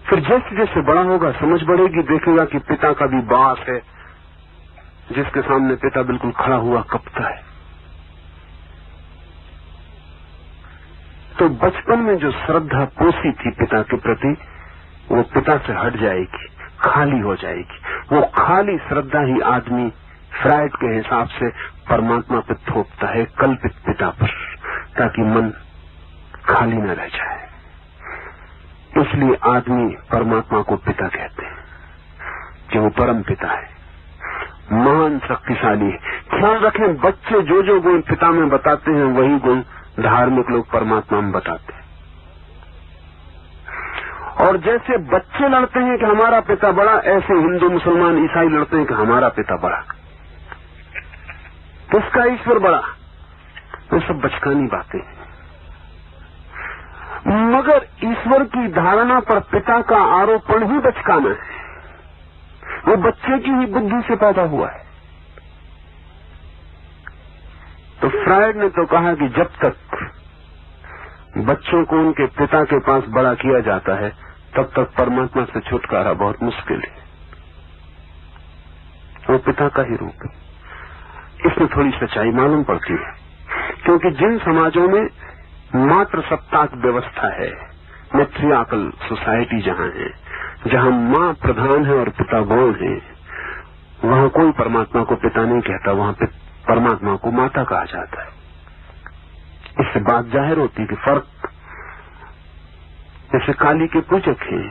फिर जैसे जैसे बड़ा होगा समझ बढ़ेगी, देखेगा कि पिता का भी बास है, जिसके सामने पिता बिल्कुल खड़ा हुआ कपता है। तो बचपन में जो श्रद्धा पोसी थी पिता के प्रति, वो पिता से हट जाएगी। खाली हो जाएगी। वो खाली श्रद्धा ही आदमी फ्रायड के हिसाब से परमात्मा पर थोपता है, कल्पित पिता पर, ताकि मन खाली न रह जाए। इसलिए आदमी परमात्मा को पिता कहते हैं कि वो परम पिता है, महान शक्तिशाली है। ख्याल रखें, बच्चे जो जो गुण पिता में बताते हैं वही गुण धार्मिक लोग परमात्मा में बताते हैं। और जैसे बच्चे लड़ते हैं कि हमारा पिता बड़ा, ऐसे हिंदू मुसलमान ईसाई लड़ते हैं कि हमारा पिता बड़ा, किसका ईश्वर बड़ा। ये सब बचकानी बातें हैं। मगर ईश्वर की धारणा पर पिता का आरोपण ही बचकाना है। वो बच्चे की ही बुद्धि से पैदा हुआ है। तो फ्रायड ने तो कहा कि जब तक बच्चों को उनके पिता के पास बड़ा किया जाता है तब तक परमात्मा से छुटकारा बहुत मुश्किल है। वो पिता का ही रूप है। इसमें थोड़ी सच्चाई मालूम पड़ती है, क्योंकि जिन समाजों में मात्र सत्ताक व्यवस्था है, मैट्रियार्कल सोसाइटी जहां है, जहां मां प्रधान है और पिता गौण है, वहां कोई परमात्मा को पिता नहीं कहता, वहां परमात्मा को माता कहा जाता है। इससे बात जाहिर होती है कि फर्क, जैसे काली के पूजक हैं,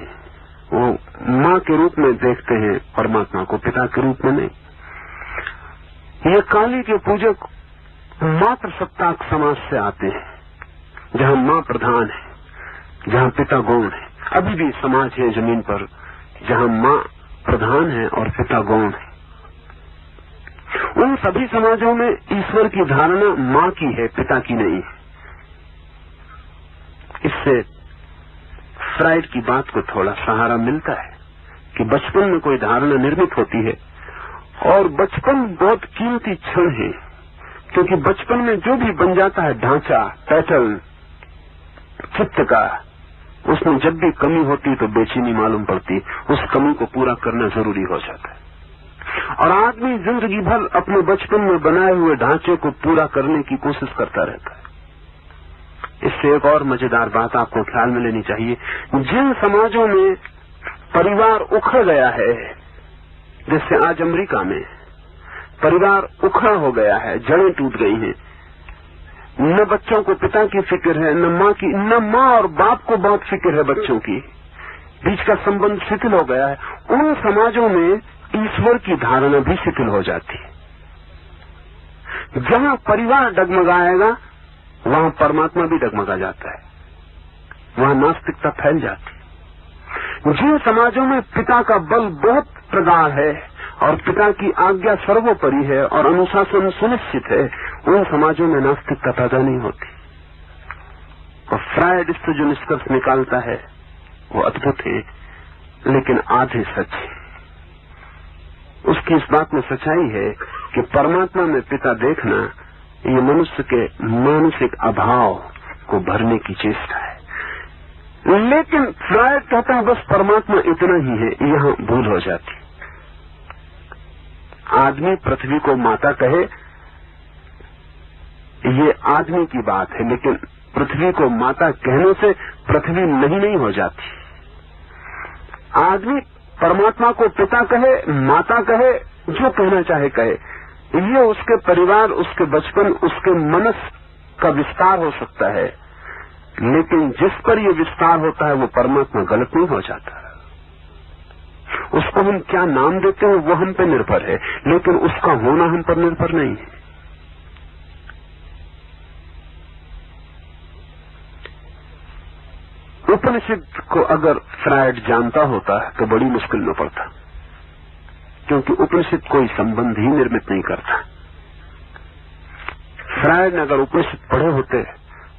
वो मां के रूप में देखते हैं परमात्मा को, पिता के रूप में नहीं। ये काली के पूजक मात्र सत्ताक समाज से आते हैं, जहां मां प्रधान है, जहां पिता गौण है। अभी भी समाज है जमीन पर जहां मां प्रधान है और पिता गौण है। उन सभी समाजों में ईश्वर की धारणा मां की है, पिता की नहीं है। इससे फ्रायड की बात को थोड़ा सहारा मिलता है कि बचपन में कोई धारणा निर्मित होती है, और बचपन बहुत कीमती क्षण है, क्योंकि बचपन में जो भी बन जाता है ढांचा, पैटर्न चित्त का, उसमें जब भी कमी होती तो बेचैनी मालूम पड़ती, उस कमी को पूरा करना जरूरी हो जाता है। और आदमी जिंदगी भर अपने बचपन में बनाए हुए ढांचे को पूरा करने की कोशिश करता रहता है। इससे एक और मजेदार बात आपको ख्याल में लेनी चाहिए। जिन समाजों में परिवार उखड़ गया है, जैसे आज अमेरिका में परिवार उखड़ा हो गया है, जड़ें टूट गई हैं, न बच्चों को पिता की फिक्र है, न माँ और बाप को बहुत फिक्र है बच्चों की, बीच का संबंध शिथिल हो गया है, उन समाजों में ईश्वर की धारणा भी शिथिल हो जाती है। जहां परिवार डगमगाएगा वहां परमात्मा भी डगमगा जाता है, वहां नास्तिकता फैल जाती है। जिन समाजों में पिता का बल बहुत प्रगाढ़ है और पिता की आज्ञा सर्वोपरि है और अनुशासन सुनिश्चित है, उन समाजों में नास्तिकता पैदा नहीं होती। और फ्रायड इससे जो निष्कर्ष निकालता है वो अद्भुत है, लेकिन आधे सच है। उसकी इस बात में सच्चाई है कि परमात्मा में पिता देखना ये मनुष्य के मानसिक अभाव को भरने की चेष्टा है। लेकिन फ्रायड कहता है बस परमात्मा इतना ही है, यहां भूल हो जाती। आदमी पृथ्वी को माता कहे ये आदमी की बात है, लेकिन पृथ्वी को माता कहने से पृथ्वी नहीं हो जाती। आदमी परमात्मा को पिता कहे, माता कहे, जो कहना चाहे कहे, ये उसके परिवार, उसके बचपन, उसके मनस का विस्तार हो सकता है, लेकिन जिस पर ये विस्तार होता है वो परमात्मा गलत नहीं हो जाता। उसको हम क्या नाम देते हैं वो हम पे निर्भर है, लेकिन उसका होना हम पर निर्भर नहीं है। उपनिषद को अगर फ्रायड जानता होता तो बड़ी मुश्किल में पड़ता, क्योंकि उपनिषद कोई संबंध ही निर्मित नहीं करता। फ्रायड ने अगर उपनिषद पढ़े होते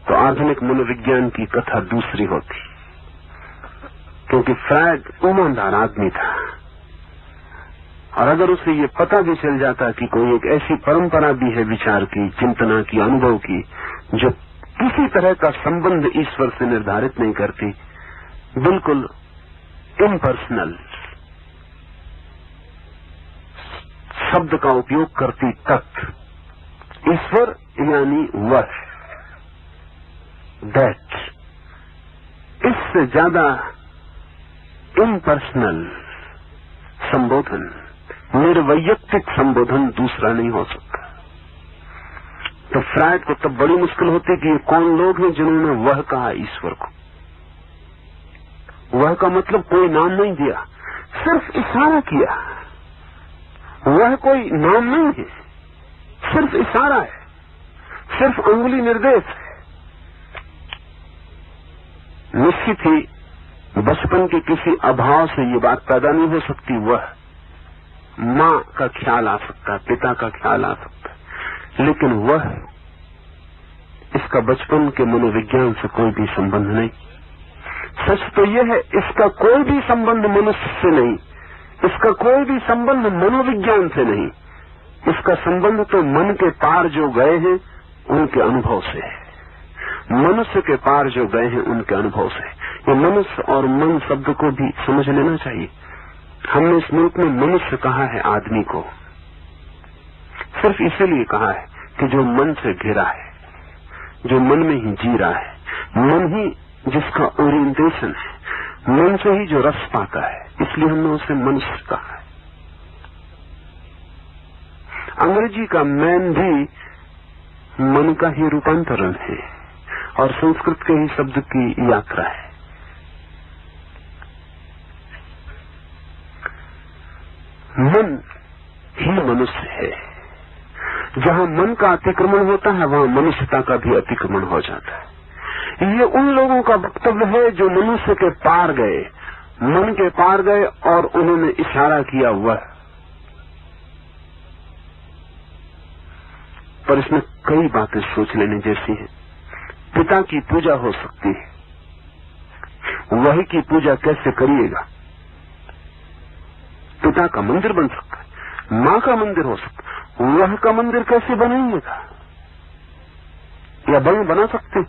तो आधुनिक मनोविज्ञान की कथा दूसरी होती, क्योंकि फ्रायड ईमानदार आदमी था। और अगर उसे ये पता भी चल जाता कि कोई एक ऐसी परंपरा भी है विचार की, चिंतना की, अनुभव की, जो किसी तरह का संबंध ईश्वर से निर्धारित नहीं करती, बिल्कुल इम्पर्सनल शब्द का उपयोग करती, तत्व, ईश्वर यानी वह, दैट, इससे ज्यादा इम्पर्सनल संबोधन, निर्वैयक्तिक संबोधन दूसरा नहीं हो सकता। तो फ्रायड को तब बड़ी मुश्किल होती कि ये कौन लोग हैं जिन्होंने वह कहा ईश्वर को। वह का मतलब कोई नाम नहीं दिया, सिर्फ इशारा किया। वह कोई नाम नहीं है, सिर्फ इशारा है, सिर्फ अंगुली निर्देश है। निश्चित ही बचपन के किसी अभाव से ये बात पैदा नहीं हो सकती। वह मां का ख्याल आ सकता है, पिता का ख्याल आ सकता है, लेकिन वह, इसका बचपन के मनोविज्ञान से कोई भी संबंध नहीं। सच तो यह है, इसका कोई भी संबंध मनुष्य से नहीं, इसका कोई भी संबंध मनोविज्ञान से नहीं। इसका संबंध तो मन के पार जो गए हैं उनके अनुभव से है, मनुष्य के पार जो गए हैं उनके अनुभव से। ये मनुष्य और मन शब्द को भी समझ लेना चाहिए। हमने इस मुल्क में मनुष्य कहा है आदमी को, सिर्फ इसीलिए कहा है कि जो मन से घिरा है, जो मन में ही जी रहा है, मन ही जिसका ओरिएंटेशन है, मन से ही जो रस पाता है, इसलिए हमने उसे मनुष्य कहा है। अंग्रेजी का मैन भी मन का ही रूपांतरण है और संस्कृत के ही शब्द की यात्रा है। मन ही मनुष्य है। जहां मन का अतिक्रमण होता है वहां मनुष्यता का भी अतिक्रमण हो जाता है। ये उन लोगों का वक्तव्य है जो मनुष्य के पार गए, मन के पार गए और उन्होंने इशारा किया वह। पर इसमें कई बातें सोच लेने जैसी हैं। पिता की पूजा हो सकती है, वही की पूजा कैसे करिएगा? पिता का मंदिर बन सकता है, मां का मंदिर हो सकता है, वह का मंदिर कैसे बनाइएगा? या बना सकते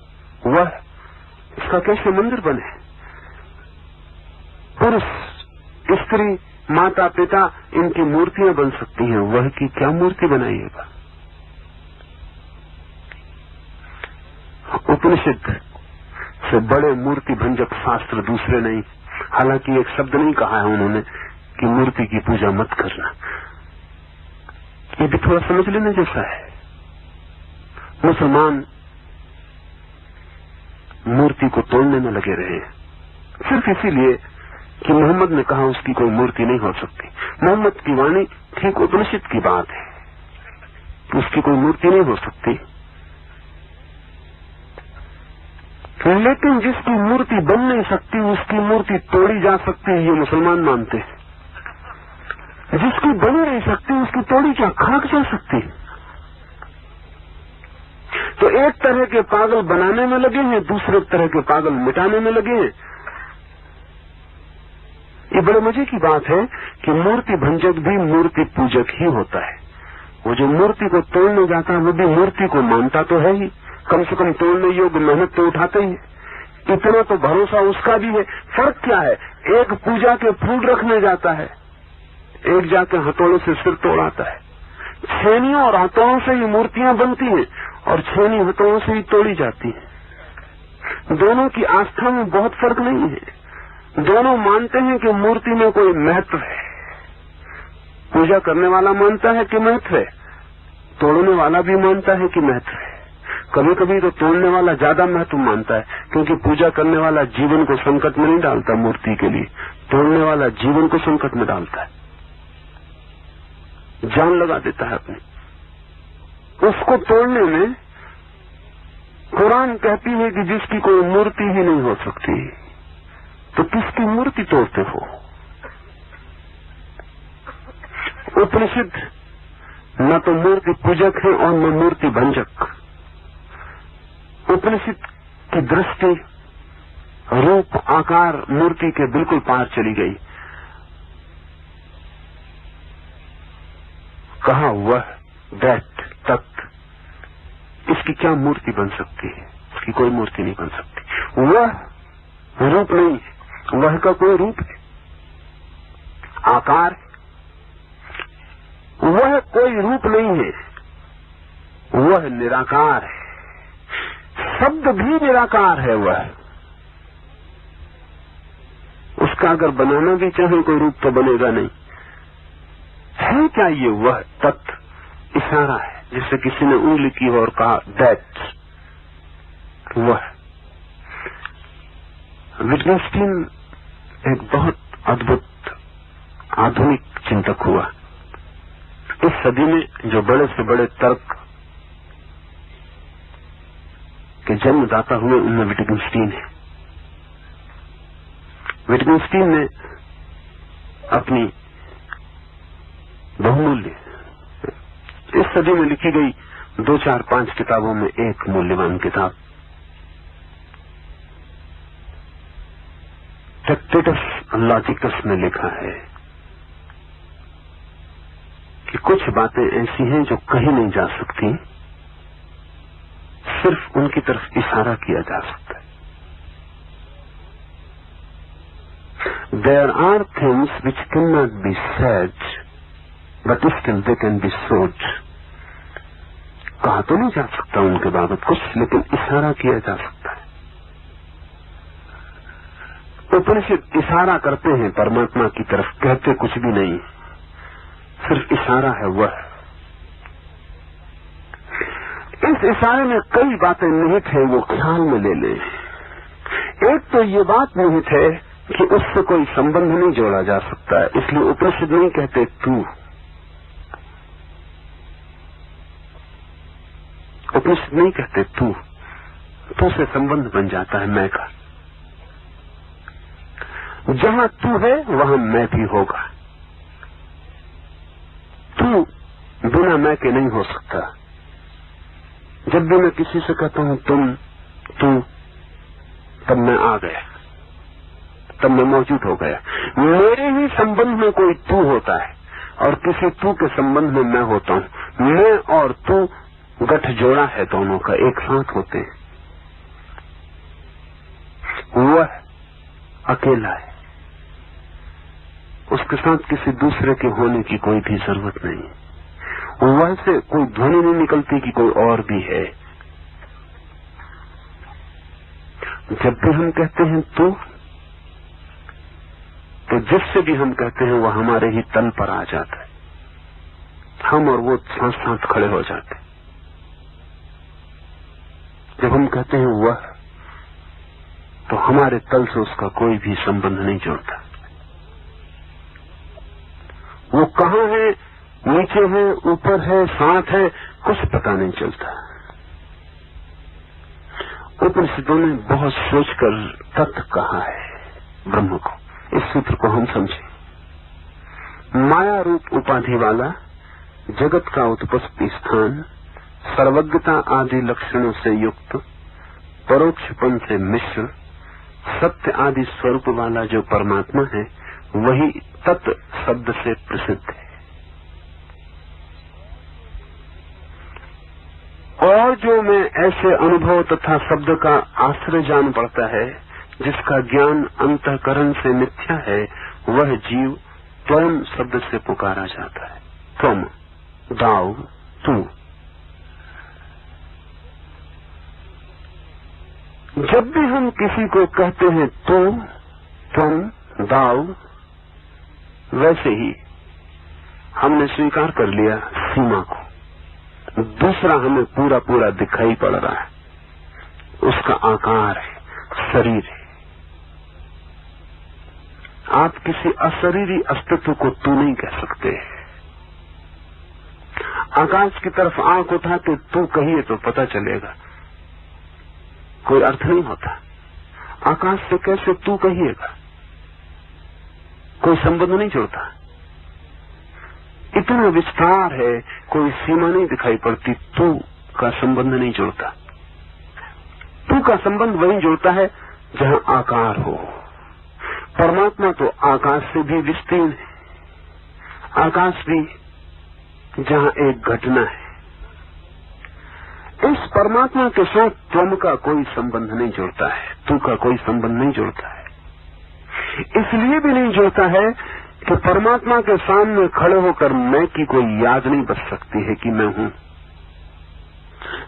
वह, इसका कैसे मंदिर बने? पुरुष, स्त्री, माता पिता, इनकी मूर्तियां बन सकती हैं, वह की क्या मूर्ति बनाइएगा? उपनिषद से बड़े मूर्ति भंजक शास्त्र दूसरे नहीं। हालांकि एक शब्द नहीं कहा है उन्होंने कि मूर्ति की पूजा मत करना। ये भी थोड़ा समझ लेने जैसा है। मुसलमान मूर्ति को तोड़ने में लगे रहे सिर्फ इसीलिए कि मोहम्मद ने कहा उसकी कोई मूर्ति नहीं हो सकती। मोहम्मद की वाणी ठीक उपनिषद की बात है, उसकी कोई मूर्ति नहीं हो सकती। लेकिन जिसकी मूर्ति बन नहीं सकती उसकी मूर्ति तोड़ी जा सकती है, ये मुसलमान मानते हैं। जिसकी बनी नहीं सकती उसकी तोड़ी क्या खाक जा सकती? तो एक तरह के पागल बनाने में लगे हैं, दूसरे तरह के पागल मिटाने में लगे हैं। ये बड़े मजे की बात है कि मूर्ति भंजक भी मूर्ति पूजक ही होता है। वो जो मूर्ति को तोड़ने जाता है वो भी मूर्ति को मानता तो है ही, कम से कम तोड़ने योग्य मेहनत तो उठाते ही। इतना तो भरोसा उसका भी है। फर्क क्या है? एक पूजा के फूल रखने जाता है, एक जाके हथौड़े से सिर तोड़ाता है। छेनियों और हथौड़ों से ही मूर्तियां बनती हैं और छेनी हथौड़ों से ही तोड़ी जाती हैं। दोनों की आस्था में बहुत फर्क नहीं है। दोनों मानते हैं कि मूर्ति में कोई महत्व है। पूजा करने वाला मानता है कि महत्व है, तोड़ने वाला भी मानता है कि महत्व है। कभी कभी तो तोड़ने वाला ज्यादा महत्व मानता है, क्योंकि पूजा करने वाला जीवन को संकट में नहीं डालता मूर्ति के लिए, तोड़ने वाला जीवन को संकट में डालता है, जान लगा देता है अपनी। उसको तोड़ने में कुरान कहती है कि जिसकी कोई मूर्ति ही नहीं हो सकती, तो किसकी मूर्ति तोड़ते हो? उपनिषद न तो मूर्ति पूजक है और न मूर्ति भंजक। उपनिषद की दृष्टि रूप आकार मूर्ति के बिल्कुल पार चली गई। कहा वह दैट तत्व, इसकी क्या मूर्ति बन सकती है? इसकी कोई मूर्ति नहीं बन सकती। वह रूप नहीं है, वह का कोई रूप है, आकार, वह कोई रूप नहीं है, वह निराकार है। शब्द भी निराकार है। वह उसका अगर बनाना भी चाहे कोई रूप तो बनेगा नहीं। है क्या ये वह तत्व इशारा है, जिसे किसी ने उंगली की और कहा दैट वह। विटगेनस्टीन एक बहुत अद्भुत आधुनिक चिंतक हुआ। इस सदी में जो बड़े से बड़े तर्क के जन्मदाता हुए उनमें विटगेनस्टीन है। विटगेनस्टीन ने अपनी बहुमूल्य इस सदी में लिखी गई 2, 4, 5 किताबों में एक मूल्यवान किताब ट्रैक्टेटस लॉजिकस में लिखा है कि कुछ बातें ऐसी हैं जो कही नहीं जा सकती, सिर्फ उनकी तरफ इशारा किया जा सकता है। There are things which cannot be said, but still they can be sought. कहा तो नहीं जा सकता उनके बाबत कुछ, लेकिन इशारा किया जा सकता है। उपनिषद इशारा करते हैं परमात्मा की तरफ, कहते कुछ भी नहीं, सिर्फ इशारा है वह। इस इशारे में कई बातें निहित है, वो ख्याल में ले लें। एक तो ये बात निहित है कि उससे कोई संबंध नहीं जोड़ा जा सकता है, इसलिए उपनिषद नहीं कहते तू। उपनिषद नहीं कहते तू से संबंध बन जाता है मैं का। जहां तू है वहां मैं भी होगा। तू बिना मैं के नहीं हो सकता। जब भी मैं किसी से कहता हूं तुम, तू, तब मैं आ गया, तब मैं मौजूद हो गया। मेरे ही संबंध में कोई तू होता है और किसी तू के संबंध में मैं होता हूं। मैं और तू गठ जोड़ा है, दोनों का एक साथ होते हैं। वह अकेला है, उसके साथ किसी दूसरे के होने की कोई भी जरूरत नहीं। वह से कोई ध्वनि नहीं निकलती कि कोई और भी है। जब भी हम कहते हैं तू, तो जिससे भी हम कहते हैं वह हमारे ही तल पर आ जाता है। हम और वो साथ साथ खड़े हो जाते हैं। जब हम कहते हैं वह, तो हमारे तल से उसका कोई भी संबंध नहीं जोड़ता। वो कहां है, नीचे है, ऊपर है, साथ है, कुछ पता नहीं चलता। उपनिषदों ने बहुत सोचकर तत्व कहा है ब्रह्म को। इस सूत्र को हम समझें। माया रूप उपाधि वाला, जगत का उत्पत्ति स्थान, सर्वज्ञता आदि लक्षणों से युक्त, परोक्षपन से मिश्र, सत्य आदि स्वरूप वाला जो परमात्मा है, वही तत् शब्द से प्रसिद्ध है। और जो मैं ऐसे अनुभव तथा शब्द का आश्रय जान पड़ता है, जिसका ज्ञान अंतःकरण से मिथ्या है, वह जीव त्वम शब्द से पुकारा जाता है। त्वम, दाव, तू। जब भी हम किसी को कहते हैं तू, त्वम, दाव, वैसे ही हमने स्वीकार कर लिया सीमा को। दूसरा हमें पूरा पूरा दिखाई पड़ रहा है, उसका आकार है, शरीर है। आप किसी अशरीरी अस्तित्व को तू नहीं कह सकते। आकाश की तरफ आंख उठा के तू कहिए तो पता चलेगा, कोई अर्थ नहीं होता। आकाश से कैसे तू कहिएगा, कोई संबंध नहीं जुड़ता। इतना विस्तार है, कोई सीमा नहीं दिखाई पड़ती। तू का संबंध नहीं जुड़ता। तू का संबंध वहीं जुड़ता है जहां आकार हो। परमात्मा तो आकाश से भी विस्तीर्ण है, आकाश भी जहां एक घटना है। इस परमात्मा के साथ त्वम का कोई संबंध नहीं जुड़ता है, तू का कोई संबंध नहीं जुड़ता है। इसलिए भी नहीं जुड़ता है कि परमात्मा के सामने खड़े होकर मैं की कोई याद नहीं बच सकती है कि मैं हूं।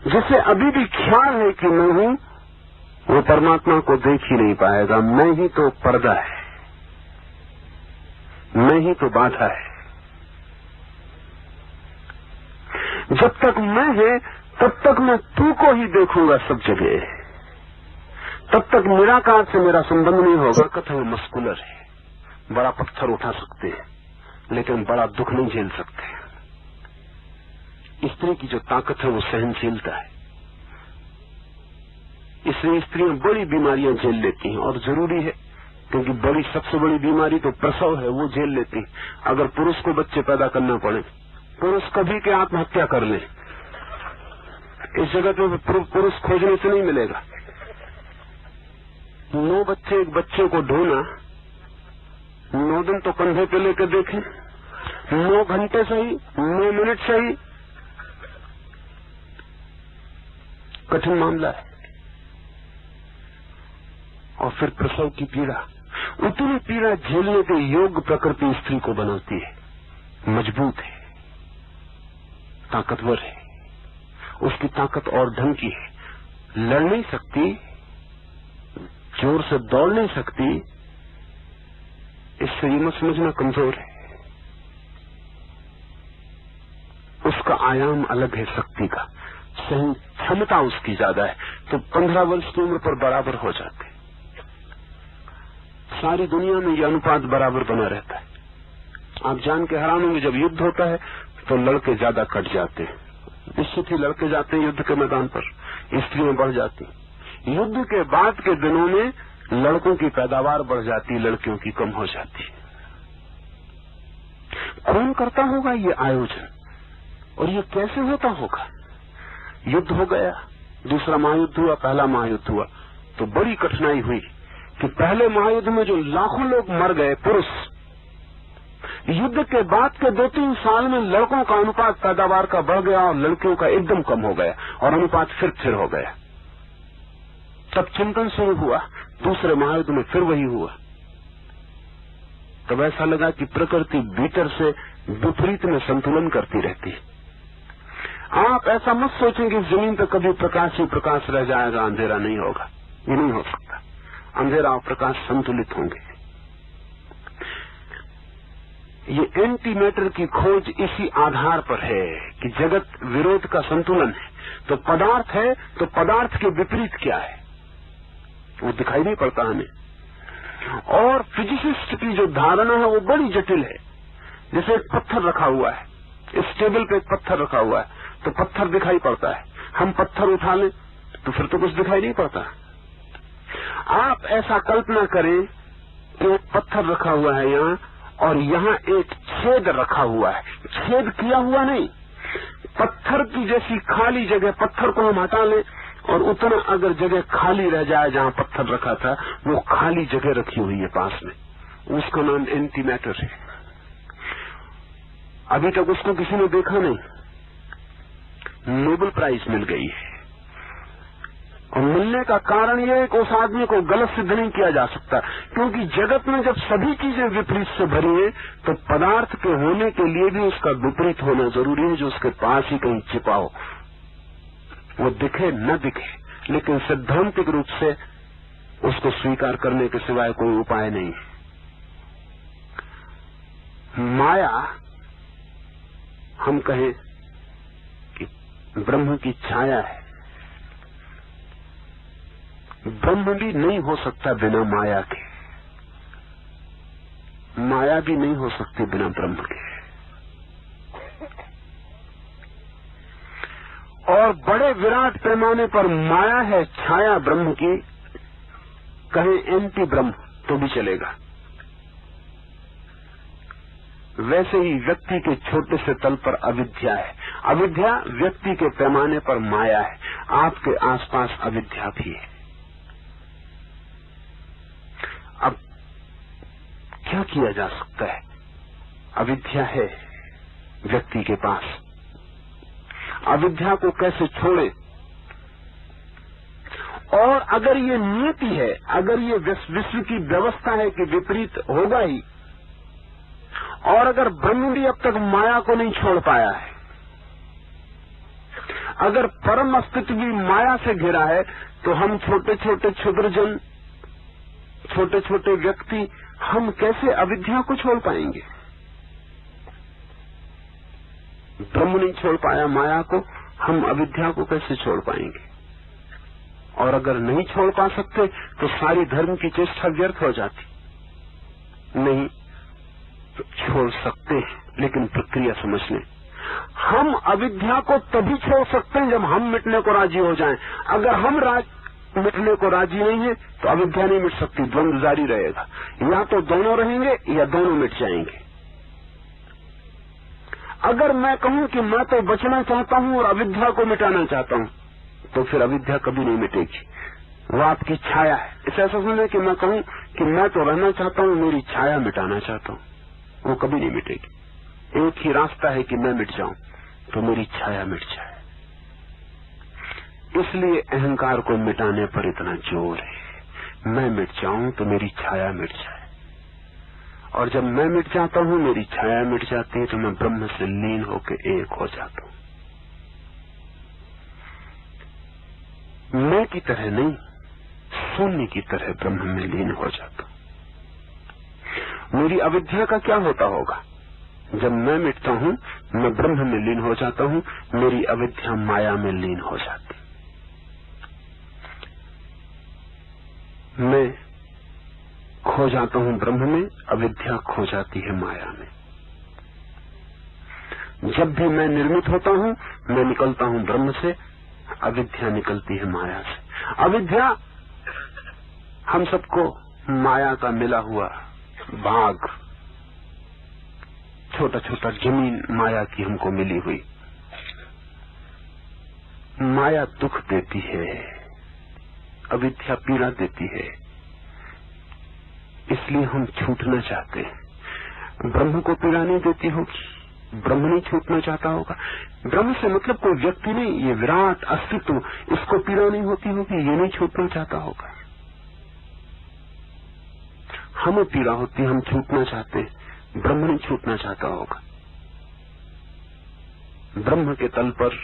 जिसे अभी भी ख्याल है कि मैं हूं, वो परमात्मा को देख ही नहीं पाएगा। मैं ही तो पर्दा है, मैं ही तो बाधा है। जब तक मैं है तब तक मैं तू को ही देखूंगा सब जगह। तब तक निराकार से मेरा संबंध नहीं होगा। कथन मस्कुलर है, बड़ा पत्थर उठा सकते हैं लेकिन बड़ा दुख नहीं झेल सकते। स्त्री की जो ताकत है वो सहनशीलता है। इसलिए स्त्रियां बड़ी बीमारियां झेल लेती हैं और जरूरी है, क्योंकि बड़ी सबसे बड़ी बीमारी तो प्रसव है, वो झेल लेती। अगर पुरुष को बच्चे पैदा करना पड़े, पुरुष कभी के आत्महत्या कर ले, इस जगत में पुरुष खोजने से नहीं मिलेगा। 9 बच्चे एक बच्चे को ढूंढना, 9 दिन तो कंधे पे लेकर देखें, 9 घंटे सही, 9 मिनट सही, कठिन मामला है। और फिर प्रसव की पीड़ा, उतनी पीड़ा झेलने के योग्य प्रकृति स्त्री को बनाती है। मजबूत है, ताकतवर है, उसकी ताकत और ढंग की है। लड़ नहीं सकती, जोर से दौड़ नहीं सकती, इससे ये मत समझना कमजोर है। उसका आयाम अलग है शक्ति का, सहन क्षमता उसकी ज्यादा है, तो 15 वर्ष की उम्र पर बराबर हो जाते। सारी दुनिया में यह अनुपात बराबर बना रहता है। आप जान के हैरान होंगे, जब युद्ध होता है तो लड़के ज्यादा कट जाते हैं, निश्चित ही लड़के जाते हैं युद्ध के मैदान पर, स्त्रियां बढ़ जाती। युद्ध के बाद के दिनों में लड़कों की पैदावार बढ़ जाती, लड़कियों की कम हो जाती। कौन करता होगा ये आयोजन और ये कैसे होता होगा? युद्ध हो गया, दूसरा महायुद्ध हुआ, पहला महायुद्ध हुआ, तो बड़ी कठिनाई हुई कि पहले महायुद्ध में जो लाखों लोग मर गए पुरुष, युद्ध के बाद के 2-3 साल में लड़कों का अनुपात पैदावार का बढ़ गया और लड़कियों का एकदम कम हो गया और अनुपात फिर हो गया। तब चिंतन शुरू हुआ, दूसरे महायुद्ध में फिर वही हुआ। तब ऐसा लगा कि प्रकृति भीतर से विपरीत में संतुलन करती रहती है। आप ऐसा मत सोचें कि जमीन पर कभी प्रकाश ही प्रकाश रह जाएगा, अंधेरा नहीं होगा। ये नहीं हो सकता। अंधेरा और प्रकाश संतुलित होंगे। ये एंटी मैटर की खोज इसी आधार पर है कि जगत विरोध का संतुलन है। तो पदार्थ है, तो पदार्थ के विपरीत क्या है वो दिखाई नहीं पड़ता हमें। और फिजिसिस्ट की जो धारणा है वो बड़ी जटिल है। जैसे एक पत्थर रखा हुआ है, इस टेबल पे एक पत्थर रखा हुआ है, तो पत्थर दिखाई पड़ता है। हम पत्थर उठा लें तो फिर तो कुछ दिखाई नहीं पड़ता। आप ऐसा कल्पना करें कि एक पत्थर रखा हुआ है यहाँ और यहाँ एक छेद रखा हुआ है। छेद किया हुआ नहीं, पत्थर की जैसी खाली जगह, पत्थर को हम हटा लें और उतना अगर जगह खाली रह जाए जहाँ पत्थर रखा था, वो खाली जगह रखी हुई है पास में, उसका नाम एंटी मैटर है। अभी तक उसको किसी ने देखा नहीं, नोबेल प्राइज मिल गई है। और मिलने का कारण यह है कि उस आदमी को गलत सिद्ध नहीं किया जा सकता, क्योंकि जगत में जब सभी चीजें विपरीत से भरी हैं तो पदार्थ के होने के लिए भी उसका विपरीत होना जरूरी है, जो उसके पास ही कहीं छिपा हो, वो दिखे न दिखे, लेकिन सैद्धांतिक रूप से उसको स्वीकार करने के सिवाय कोई उपाय नहीं है। माया, हम कहें कि ब्रह्म की छाया है। ब्रह्म भी नहीं हो सकता बिना माया के, माया भी नहीं हो सकती बिना ब्रह्म के। और बड़े विराट पैमाने पर माया है छाया ब्रह्म की, कहें एंटी ब्रह्म तो भी चलेगा। वैसे ही व्यक्ति के छोटे से तल पर अविद्या है। अविद्या व्यक्ति के पैमाने पर माया है, आपके आसपास अविद्या भी है। अब क्या किया जा सकता है? अविद्या है व्यक्ति के पास, अविद्या को कैसे छोड़े? और अगर ये नियति है, अगर ये विश्व की व्यवस्था है कि विपरीत होगा ही, और अगर ब्रह्म भी अब तक माया को नहीं छोड़ पाया है, अगर परम अस्तित्व भी माया से घिरा है, तो हम छोटे छोटे क्षुद्रजन, छोटे छोटे व्यक्ति, हम कैसे अविद्या को छोड़ पाएंगे? ब्रह्म नहीं छोड़ पाया माया को, हम अविद्या को कैसे छोड़ पाएंगे? और अगर नहीं छोड़ पा सकते तो सारी धर्म की चेष्टा व्यर्थ हो जाती। नहीं तो छोड़ सकते हैं, लेकिन प्रक्रिया समझ लें। हम अविद्या को तभी छोड़ सकते हैं जब हम मिटने को राजी हो जाएं। अगर हम मिटने को राजी नहीं है तो अविद्या नहीं मिट सकती, द्वंद्व जारी रहेगा। या तो दोनों रहेंगे या दोनों मिट जाएंगे। अगर मैं कहूं कि मैं तो बचना चाहता हूं और अविद्या को मिटाना चाहता हूं, तो फिर अविद्या कभी नहीं मिटेगी, वो आपकी छाया है। इसे ऐसा समझे कि मैं कहूं कि मैं तो रहना चाहता हूं, मेरी छाया मिटाना चाहता हूं, वो कभी नहीं मिटेगी। एक ही रास्ता है कि मैं मिट जाऊं तो मेरी छाया मिट जाए। इसलिए अहंकार को मिटाने पर इतना जोर है। मैं मिट जाऊं तो मेरी छाया मिट जाए, और जब मैं मिट जाता हूं, मेरी छाया मिट जाती है, तो मैं ब्रह्म से लीन होकर एक हो जाता हूं। मैं की तरह नहीं, शून्य की तरह ब्रह्म में लीन हो जाता हूं। मेरी अविद्या का क्या होता होगा? जब मैं मिटता हूं, मैं ब्रह्म में लीन हो जाता हूं, मेरी अविद्या माया में लीन हो जाती। मैं खो जाता हूं ब्रह्म में, अविद्या खो जाती है माया में। जब भी मैं निर्मित होता हूं, मैं निकलता हूं ब्रह्म से, अविद्या निकलती है माया से। अविद्या हम सबको माया का मिला हुआ भाग, छोटा छोटा जमीन माया की हमको मिली हुई। माया दुख देती है, अविद्या पीड़ा देती है, इसलिए हम छूटना चाहते हैं। ब्रह्म को पीड़ा नहीं देती होगी, ब्रह्म नहीं छूटना चाहता होगा। ब्रह्म से मतलब कोई व्यक्ति नहीं, ये विराट अस्तित्व, इसको पीड़ा नहीं होती होगी, ये नहीं छूटना चाहता होगा। हमें पीड़ा होती, हम छूटना चाहते हैं, ब्रह्म नहीं छूटना चाहता होगा। ब्रह्म के तल पर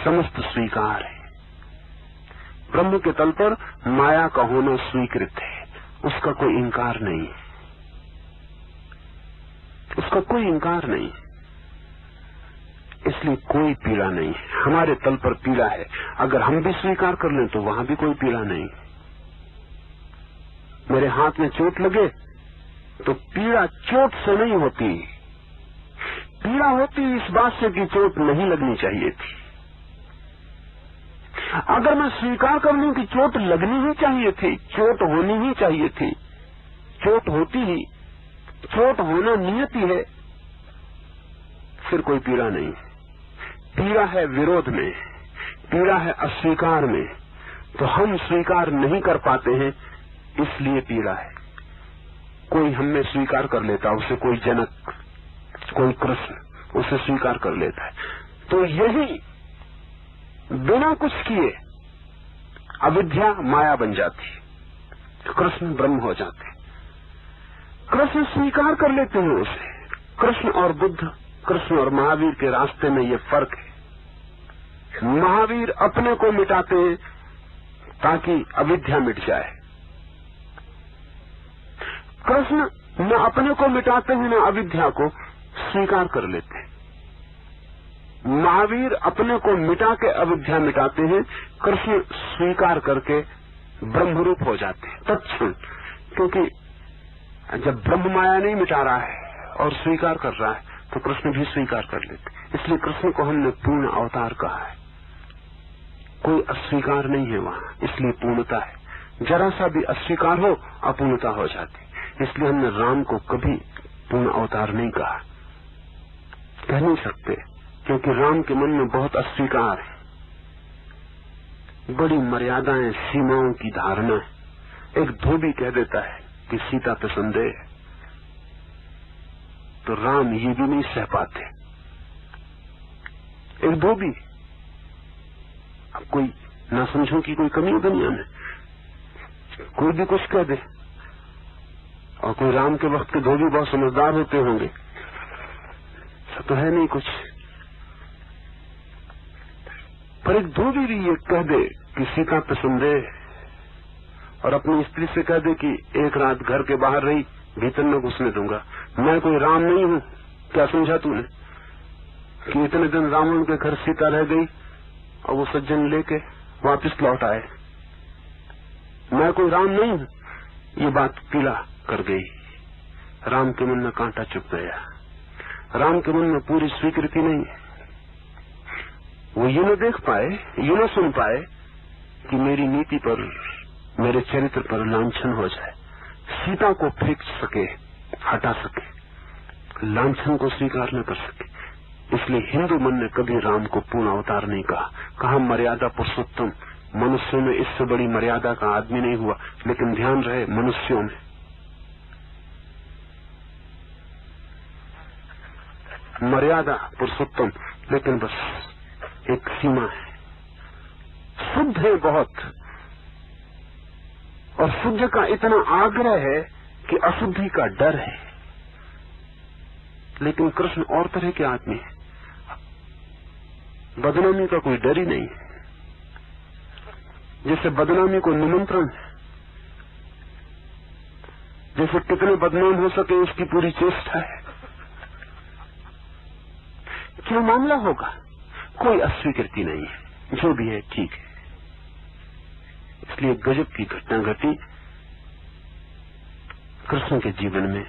समस्त स्वीकार है। ब्रह्म के तल पर माया का होना स्वीकृत है, उसका कोई इंकार नहीं है, उसका कोई इंकार नहीं, इसलिए कोई पीड़ा नहीं है। हमारे तल पर पीड़ा है, अगर हम भी स्वीकार कर लें तो वहां भी कोई पीड़ा नहीं। मेरे हाथ में चोट लगे तो पीड़ा चोट से नहीं होती, पीड़ा होती इस बात से कि चोट नहीं लगनी चाहिए थी। अगर मैं स्वीकार कर लूं कि चोट लगनी ही चाहिए थी, चोट होनी ही चाहिए थी, चोट होती ही, चोट होना नियति है, फिर कोई पीड़ा नहीं। पीड़ा है विरोध में, पीड़ा है अस्वीकार में। तो हम स्वीकार नहीं कर पाते हैं, इसलिए पीड़ा है। कोई हमें स्वीकार कर लेता, उसे कोई जनक, कोई कृष्ण उसे स्वीकार कर लेता है, तो यही बिना कुछ किए अविद्या माया बन जाती, कृष्ण ब्रह्म हो जाते। कृष्ण स्वीकार कर लेते हैं उसे। कृष्ण और बुद्ध, कृष्ण और महावीर के रास्ते में ये फर्क है। महावीर अपने को मिटाते हैं ताकि अविद्या मिट जाए। कृष्ण न अपने को मिटाते हैं, न अविद्या को स्वीकार कर लेते हैं। महावीर अपने को मिटा के अविद्या मिटाते हैं, कृष्ण स्वीकार करके ब्रह्मरूप हो जाते हैं तत्क्षण। क्योंकि जब ब्रह्म माया नहीं मिटा रहा है और स्वीकार कर रहा है, तो कृष्ण भी स्वीकार कर लेते। इसलिए कृष्ण को हमने पूर्ण अवतार कहा है। कोई अस्वीकार नहीं है वहां, इसलिए पूर्णता है। जरा सा भी अस्वीकार हो, अपूर्णता हो जाती। इसलिए हमने राम को कभी पूर्ण अवतार नहीं कहा, कह नहीं सकते, क्योंकि राम के मन में बहुत अस्वीकार है, बड़ी मर्यादाएं, सीमाओं की धारणा है। एक धोबी कह देता है कि सीता पे संदेह है, तो राम ये भी नहीं सह पाते। एक धोबी, अब कोई ना समझो कि कोई कमी है दुनिया में, कोई भी कुछ कह दे, और कोई राम के वक्त के धोबी बहुत समझदार होते होंगे, सब तो है नहीं कुछ, पर एक धोबी भी ये कह दे कि सीता पे संदेह, और अपनी स्त्री से कह दे कि एक रात घर के बाहर रही, भीतर न घुसने दूंगा, मैं कोई राम नहीं हूं, क्या समझा तूने कि इतने दिन रावण के घर सीता रह गई और वो सज्जन लेके वापस लौट आए? मैं कोई राम नहीं हूं। ये बात पीला कर गई। राम के मन में कांटा चुभ गया। राम के मन में पूरी स्वीकृति नहीं है। वो ये न देख पाए, ये न सुन पाए कि मेरी नीति पर, मेरे चरित्र पर लांछन हो जाए। सीता को फेंक सके, हटा सके, लांछन को स्वीकार न कर सके। इसलिए हिंदू मन ने कभी राम को पूर्ण अवतार नहीं कहा मर्यादा पुरुषोत्तम। मनुष्यों में इससे बड़ी मर्यादा का आदमी नहीं हुआ। लेकिन ध्यान रहे, मनुष्यों में मर्यादा पुरुषोत्तम, लेकिन बस एक सीमा है। शुद्ध है बहुत, और शुद्ध का इतना आग्रह है कि अशुद्धि का डर है। लेकिन कृष्ण और तरह के आदमी है, बदनामी का कोई डर ही नहीं। जैसे बदनामी को निमंत्रण है, जैसे कितने बदनाम हो सके उसकी पूरी चेष्टा है। क्या मामला होगा? कोई अस्वीकृति नहीं है, जो भी है ठीक है। इसलिए गजब की घटना घटी कृष्ण के जीवन में।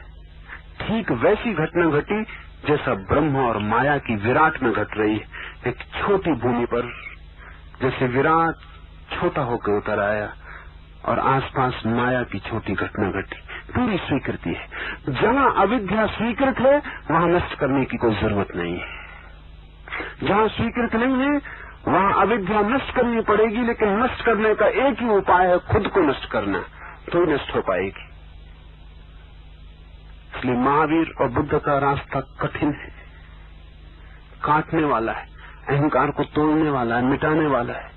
ठीक वैसी घटना घटी जैसा ब्रह्म और माया की विराट में घट रही है। एक छोटी भूमि पर जैसे विराट छोटा होकर उतर आया और आसपास माया की छोटी घटना घटी। पूरी स्वीकृति है। जहां अविद्या स्वीकृत है वहां नष्ट करने की कोई जरूरत नहीं है। जहां स्वीकृत नहीं है वहां अविद्या नष्ट करनी पड़ेगी, लेकिन नष्ट करने का एक ही उपाय है, खुद को नष्ट करना, तो ही नष्ट हो पाएगी। इसलिए महावीर और बुद्ध का रास्ता कठिन है, काटने वाला है, अहंकार को तोड़ने वाला है, मिटाने वाला है।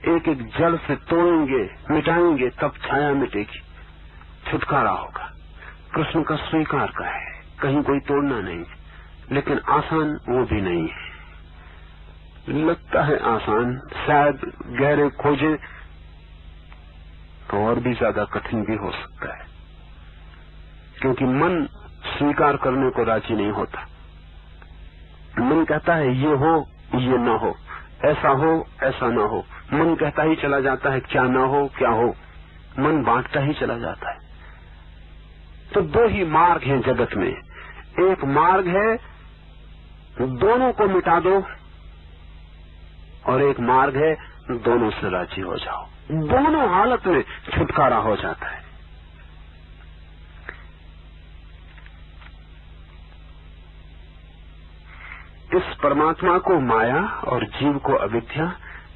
एक एक जड़ से तोड़ेंगे, मिटाएंगे, तब छाया मिटेगी, छुटकारा होगा। कृष्ण का स्वीकार का है, कहीं कोई तोड़ना नहीं, लेकिन आसान वो भी नहीं है। लगता है आसान, शायद गहरे खोजे तो और भी ज्यादा कठिन भी हो सकता है, क्योंकि मन स्वीकार करने को राजी नहीं होता। मन कहता है ये हो, ये न हो, ऐसा हो, ऐसा न हो। मन कहता ही चला जाता है क्या न हो, क्या हो। मन बांटता ही चला जाता है। तो दो ही मार्ग हैं जगत में। एक मार्ग है दोनों को मिटा दो, और एक मार्ग है दोनों से राजी हो जाओ। दोनों हालत में छुटकारा हो जाता है। इस परमात्मा को माया और जीव को अविद्या,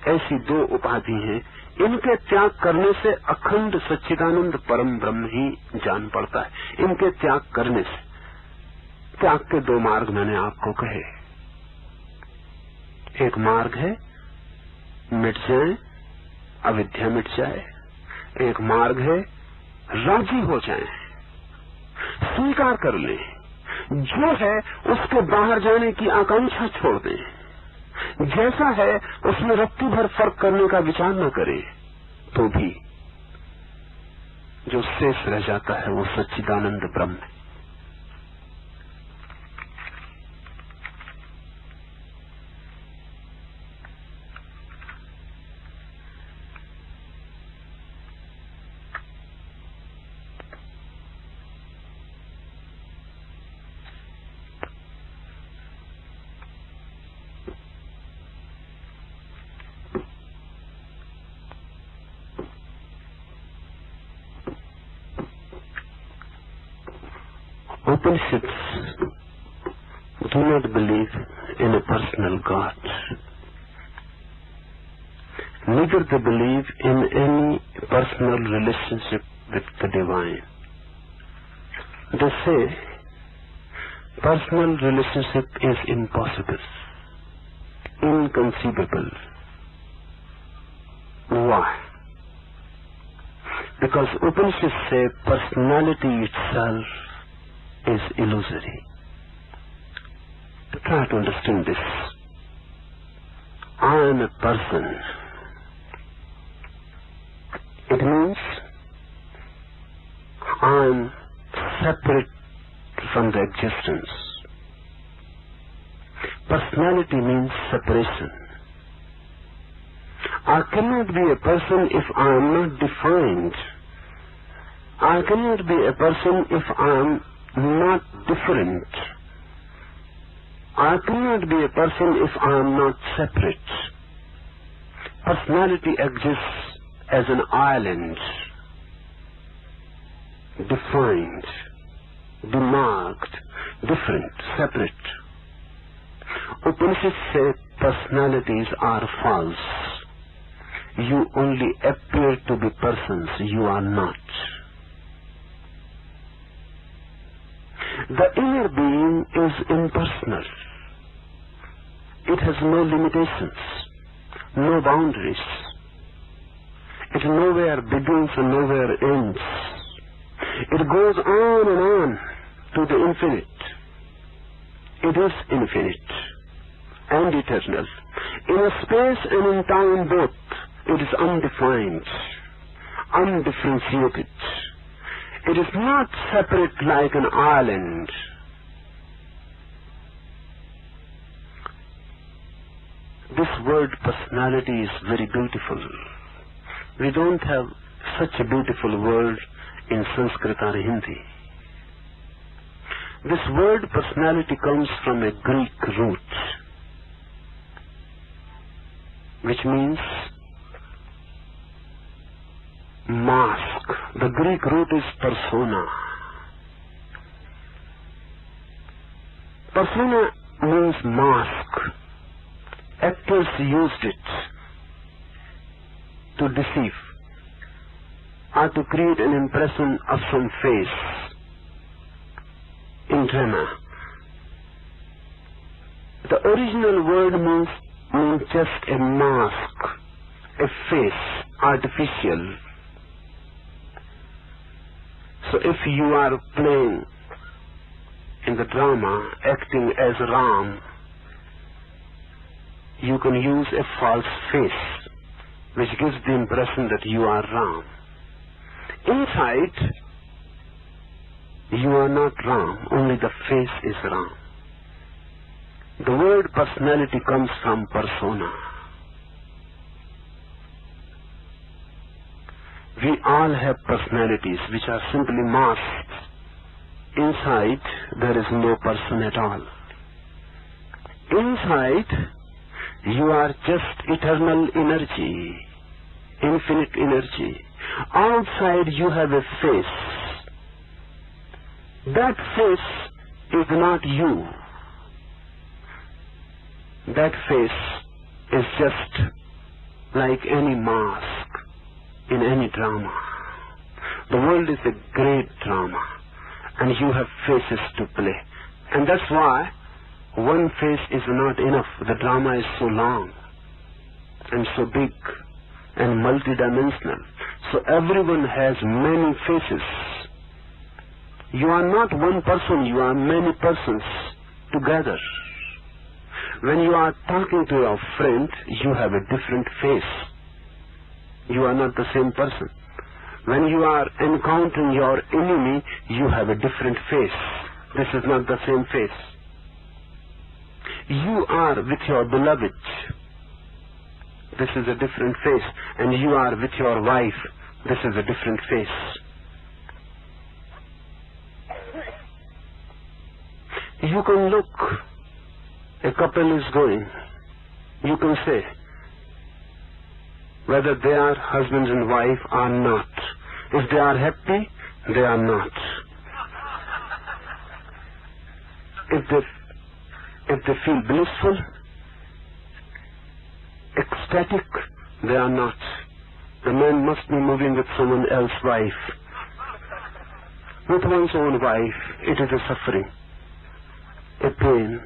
ऐसी दो उपाधि हैं। इनके त्याग करने से अखंड सच्चिदानंद परम ब्रह्म ही जान पड़ता है। इनके त्याग करने से, त्याग के दो मार्ग मैंने आपको कहे। एक मार्ग है मिट जाए, अविद्या मिट जाए। एक मार्ग है राजी हो जाए, स्वीकार कर ले, जो है उसके बाहर जाने की आकांक्षा छोड़ दें। जैसा है उसमें रत्ती भर फर्क करने का विचार न करे, तो भी जो शेष रह जाता है वो सच्चिदानंद ब्रह्म है। Upanishads do not believe in a personal God. Neither they believe in any personal relationship with the divine. They say personal relationship is impossible, inconceivable. Why? Because Upanishads say personality itself is illusory. Try to understand this. I am a person. It means I am separate from the existence. personality means separation. I cannot be a person if I am not defined. I cannot be a person if I am not different. I cannot be a person if I am not separate. Personality exists as an island, defined, demarked, different, separate. Upanishads say personalities are false. You only appear to be persons, you are not. The inner being is impersonal. It has no limitations, no boundaries. It nowhere begins and nowhere ends. It goes on and on to the infinite. It is infinite and eternal. In a space and in time both, it is undefined, undifferentiated. It is not separate like an island. This word personality is very beautiful. We don't have such a beautiful word in Sanskrit or Hindi. This word personality comes from a Greek root, which means mask. The Greek root is persona. Persona means mask. Actors used it to deceive or to create an impression of some face in drama. The original word means just a mask, a face, artificial. So if you are playing in the drama, acting as Ram, you can use a false face, which gives the impression that you are Ram. Inside, you are not Ram, only the face is Ram. The word personality comes from persona. We all have personalities which are simply masks. Inside, there is no person at all. Inside, you are just eternal energy, infinite energy. Outside, you have a face. That face is not you. That face is just like any mask in any drama. The world is a great drama, and you have faces to play. And that's why one face is not enough. The drama is so long and so big and multidimensional. So everyone has many faces. You are not one person, you are many persons together. When you are talking to your friend, you have a different face. You are not the same person. When you are encountering your enemy, you have a different face. This is not the same face. You are with your beloved. This is a different face. And you are with your wife. This is a different face. You can look. A couple is going. You can say whether they are husband and wife or not. If they are happy, they are not. If they feel blissful, ecstatic, they are not. The man must be moving with someone else's wife. With one's own wife, it is a suffering, a pain,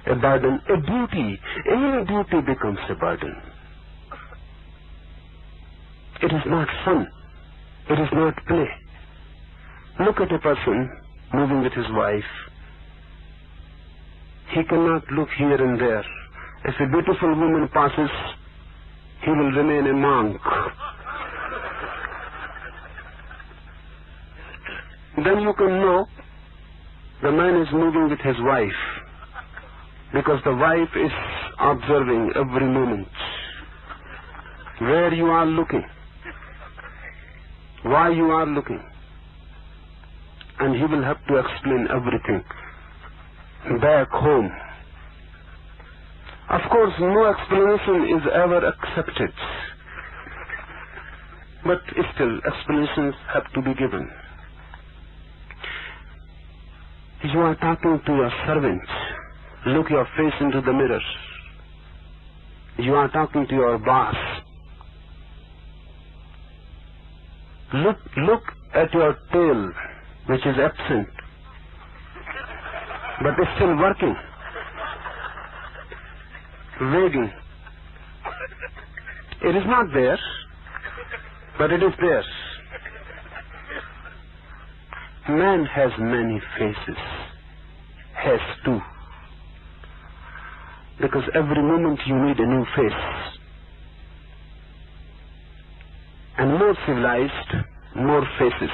a burden, a duty. Any duty becomes a burden. It is not fun. It is not play. Look at a person moving with his wife. He cannot look here and there. If a beautiful woman passes, he will remain a monk. Then you can know the man is moving with his wife. because the wife is observing every moment where you are looking, why you are looking, and he will have to explain everything back home. Of course, no explanation is ever accepted, but still explanations have to be given. You are talking to your servant. Look your face into the mirror. You are talking to your boss. Look at your tail, which is absent, but is still working, wagging. It is not there, but it is there. Man has many faces, has two, because every moment you need a new face. And more civilized, more faces.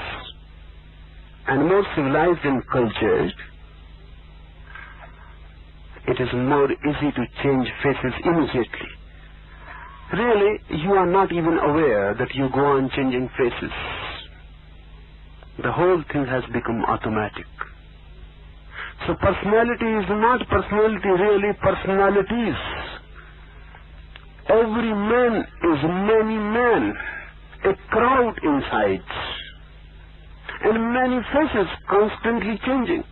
And more civilized and cultured, it is more easy to change faces immediately. Really, you are not even aware that you go on changing faces. The whole thing has become automatic. So personality is not personality, really personalities. Every man is many men, a crowd inside, and many faces constantly changing,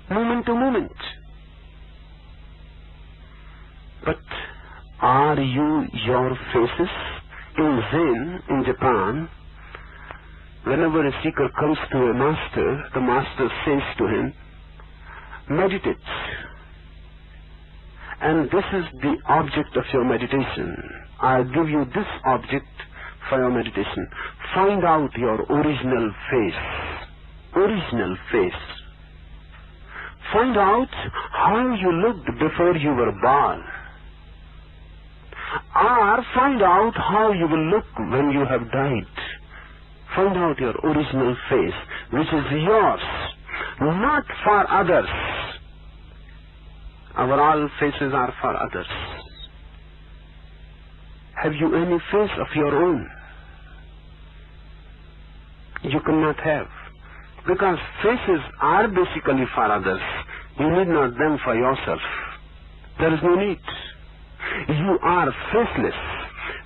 moment to moment. But are you your faces? In Zen, in Japan, whenever a seeker comes to a master, the master says to him, meditate. And this is the object of your meditation. I'll give you this object for your meditation. Find out your original face. Original face. Find out how you looked before you were born. Or find out how you will look when you have died. Find out your original face, which is yours, not for others. Our all faces are for others. Have you any face of your own? You cannot have. Because faces are basically for others. You need not them for yourself. There is no need. You are faceless.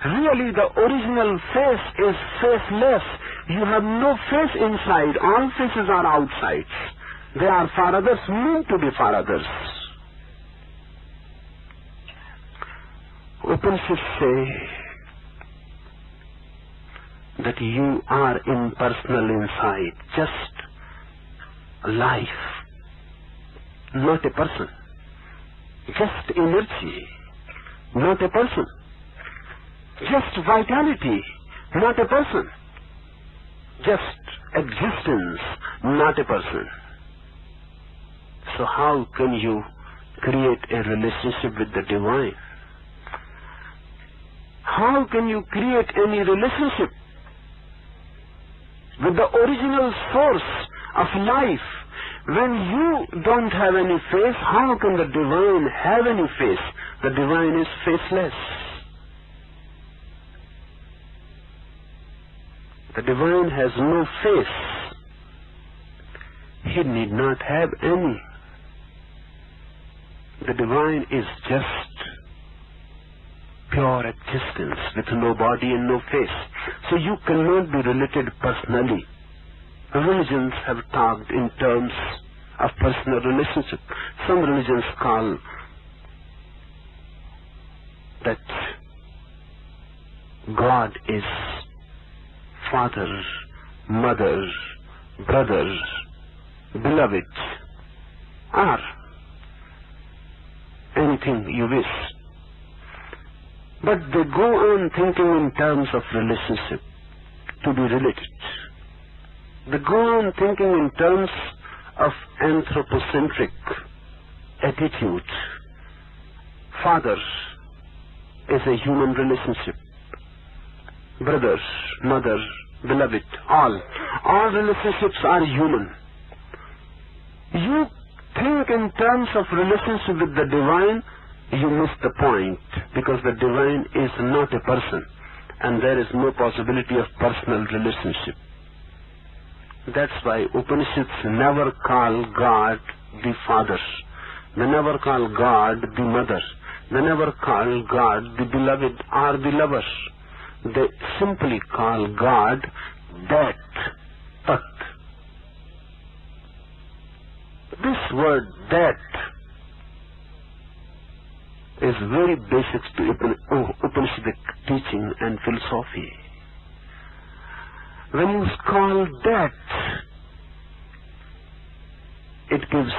Really, the original face is faceless. You have no face inside. All faces are outside. They are for others, meant to be for others. Upanishads say that you are impersonal inside, just life, not a person, just energy, not a person, just vitality, not a person, just existence, not a person. So how can you create a relationship with the divine? How can you create any relationship with the original source of life? When you don't have any face, how can the divine have any face? The divine is faceless. The divine has no face. He need not have any. The divine is just pure existence with no body and no face. So you cannot be related personally. Religions have talked in terms of personal relationship. Some religions call that God is father, mother, brother, beloved, or anything you wish. But they go on thinking in terms of relationship, to be related. They go on thinking in terms of anthropocentric attitude. Father is a human relationship. Brothers, mother, beloved, all relationships are human. You think think in terms of relationship with the divine, you miss the point, because the divine is not a person, and there is no possibility of personal relationship. That's why Upanishads never call God the Father. They never call God the Mother. They never call God the Beloved or the Lover. They simply call God that, Tat. This word that is very basic to Upanishadic teaching and philosophy. When you call that, it gives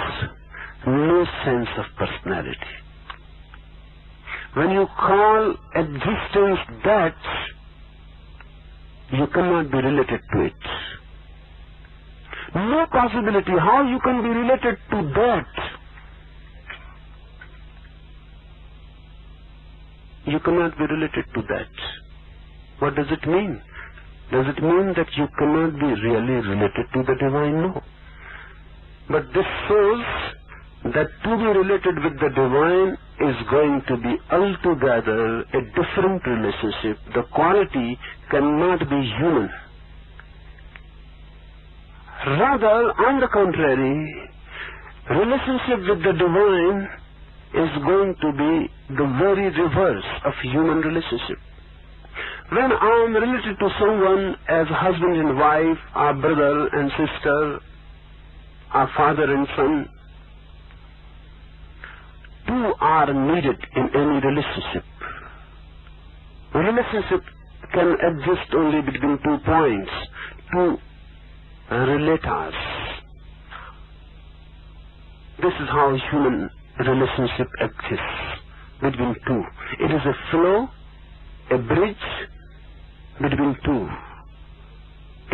no sense of personality. When you call existence that, you cannot be related to it. No possibility how you can be related to that. You cannot be related to that. What does it mean? Does it mean that you cannot be really related to the divine? No. But this shows that to be related with the divine is going to be altogether a different relationship. The quality cannot be human. Rather, on the contrary, relationship with the divine is going to be the very reverse of human relationship. When I am related to someone as husband and wife, or brother and sister, or father and son, two are needed in any relationship. A relationship can exist only between 2 points, 2 relators. This is how human relationship exists, between 2. It is a flow, a bridge between 2.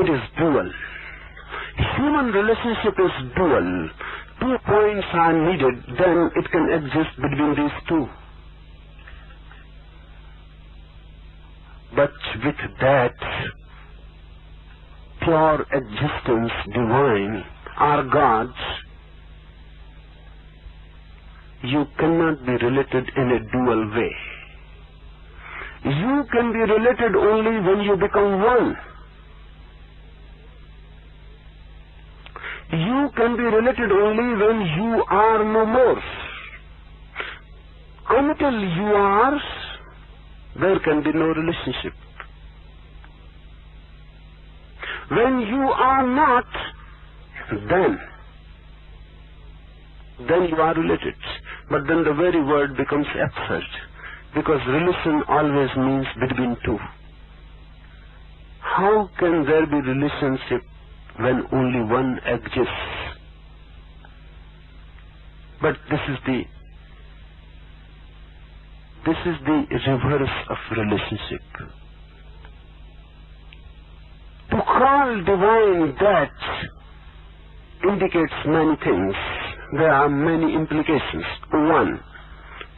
It is dual. Human relationship is dual. 2 points are needed, then it can exist between these 2. But with that pure existence, divine, or God, you cannot be related in a dual way. You can be related only when you become one. You can be related only when you are no more. Until you are, there can be no relationship. When you are not, then you are related. But then the very word becomes absurd, because relation always means between 2. How can there be relationship when only one exists? But this is the reverse of relationship. To call divine that indicates many things. There are many implications. 1,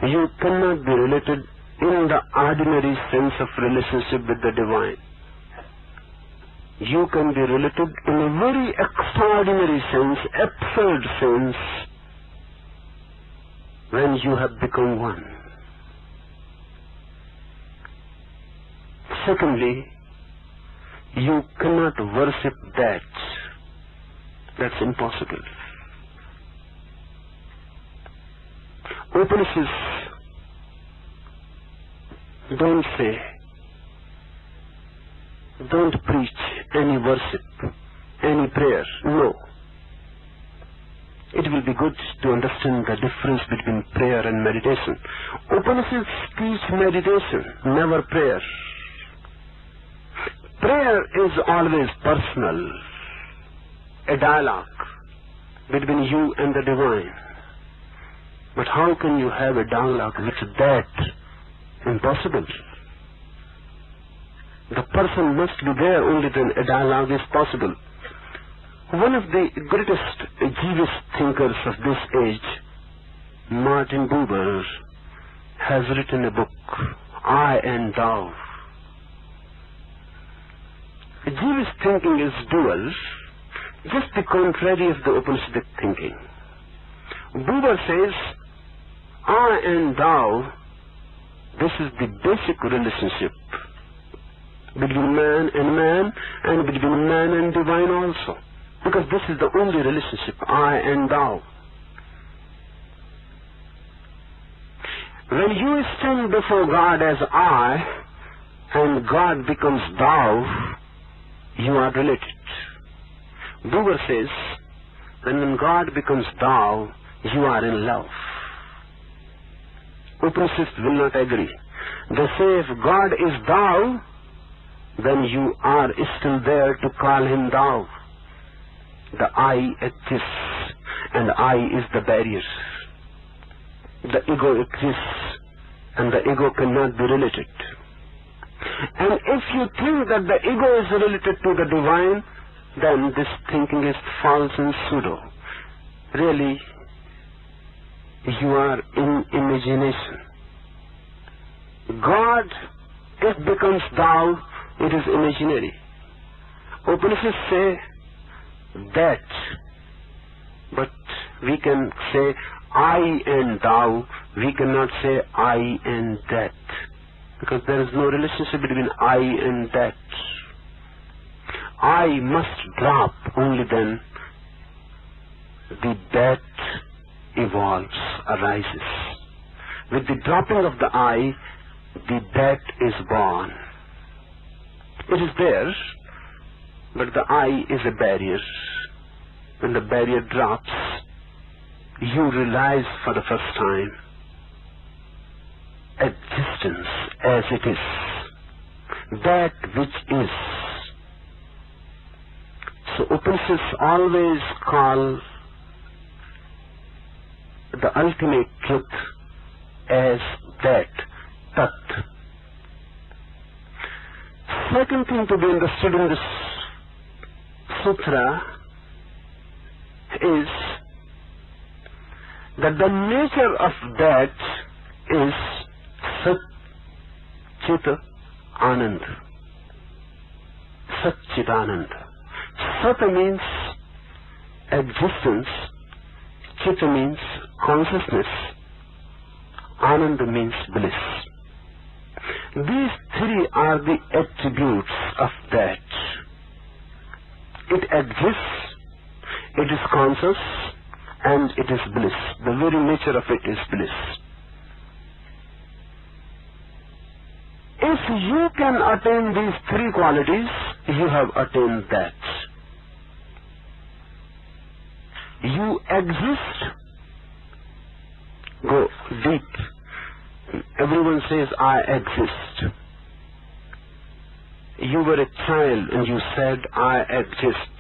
you cannot be related in the ordinary sense of relationship with the divine. You can be related in a very extraordinary sense, absurd sense, when you have become one. Secondly, you cannot worship that. That's impossible. Upanishads don't say, don't preach any worship, any prayer. No. It will be good to understand the difference between prayer and meditation. Upanishads teach meditation, never prayer. Prayer is always personal, a dialogue between you and the divine. But how can you have a dialogue with that? Impossible. The person must be there, only then a dialogue is possible. One of the greatest Jewish thinkers of this age, Martin Buber, has written a book, I and Thou. Jewish thinking is dual, just the contrary of the Upanishadic thinking. Buber says, I and thou, this is the basic relationship between man and between man and divine also. Because this is the only relationship, I and thou. When you stand before God as I and God becomes thou, you are related. Buber says, when God becomes thou, you are in love. Upanishads will not agree. They say if God is thou, then you are still there to call him thou. The I exists, and I is the barrier. The ego exists, and the ego cannot be related. And if you think that the ego is related to the divine, then this thinking is false and pseudo. Really, you are in imagination. God, if becomes thou, it is imaginary. Upanishads say that, but we can say I and thou, we cannot say I and that, because there is no relationship between I and that. I must drop, only then the that evolves, arises. With the dropping of the I, the that is born. It is there, but the I is a barrier. When the barrier drops, you realize for the first time existence as it is, that which is. So Upanishads always call the ultimate truth as that, Tat. Second thing to be understood in this sutra is that the nature of that is Sat Chit Anand. Sat Chit Anand. Sat means existence, Chit means consciousness, Anand means bliss. These three are the attributes of that. It exists, it is conscious, and it is bliss. The very nature of it is bliss. If you can attain these three qualities, you have attained that. You exist, go deep. Everyone says, I exist. You were a child and you said, I exist.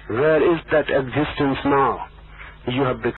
Where is that existence now? You have become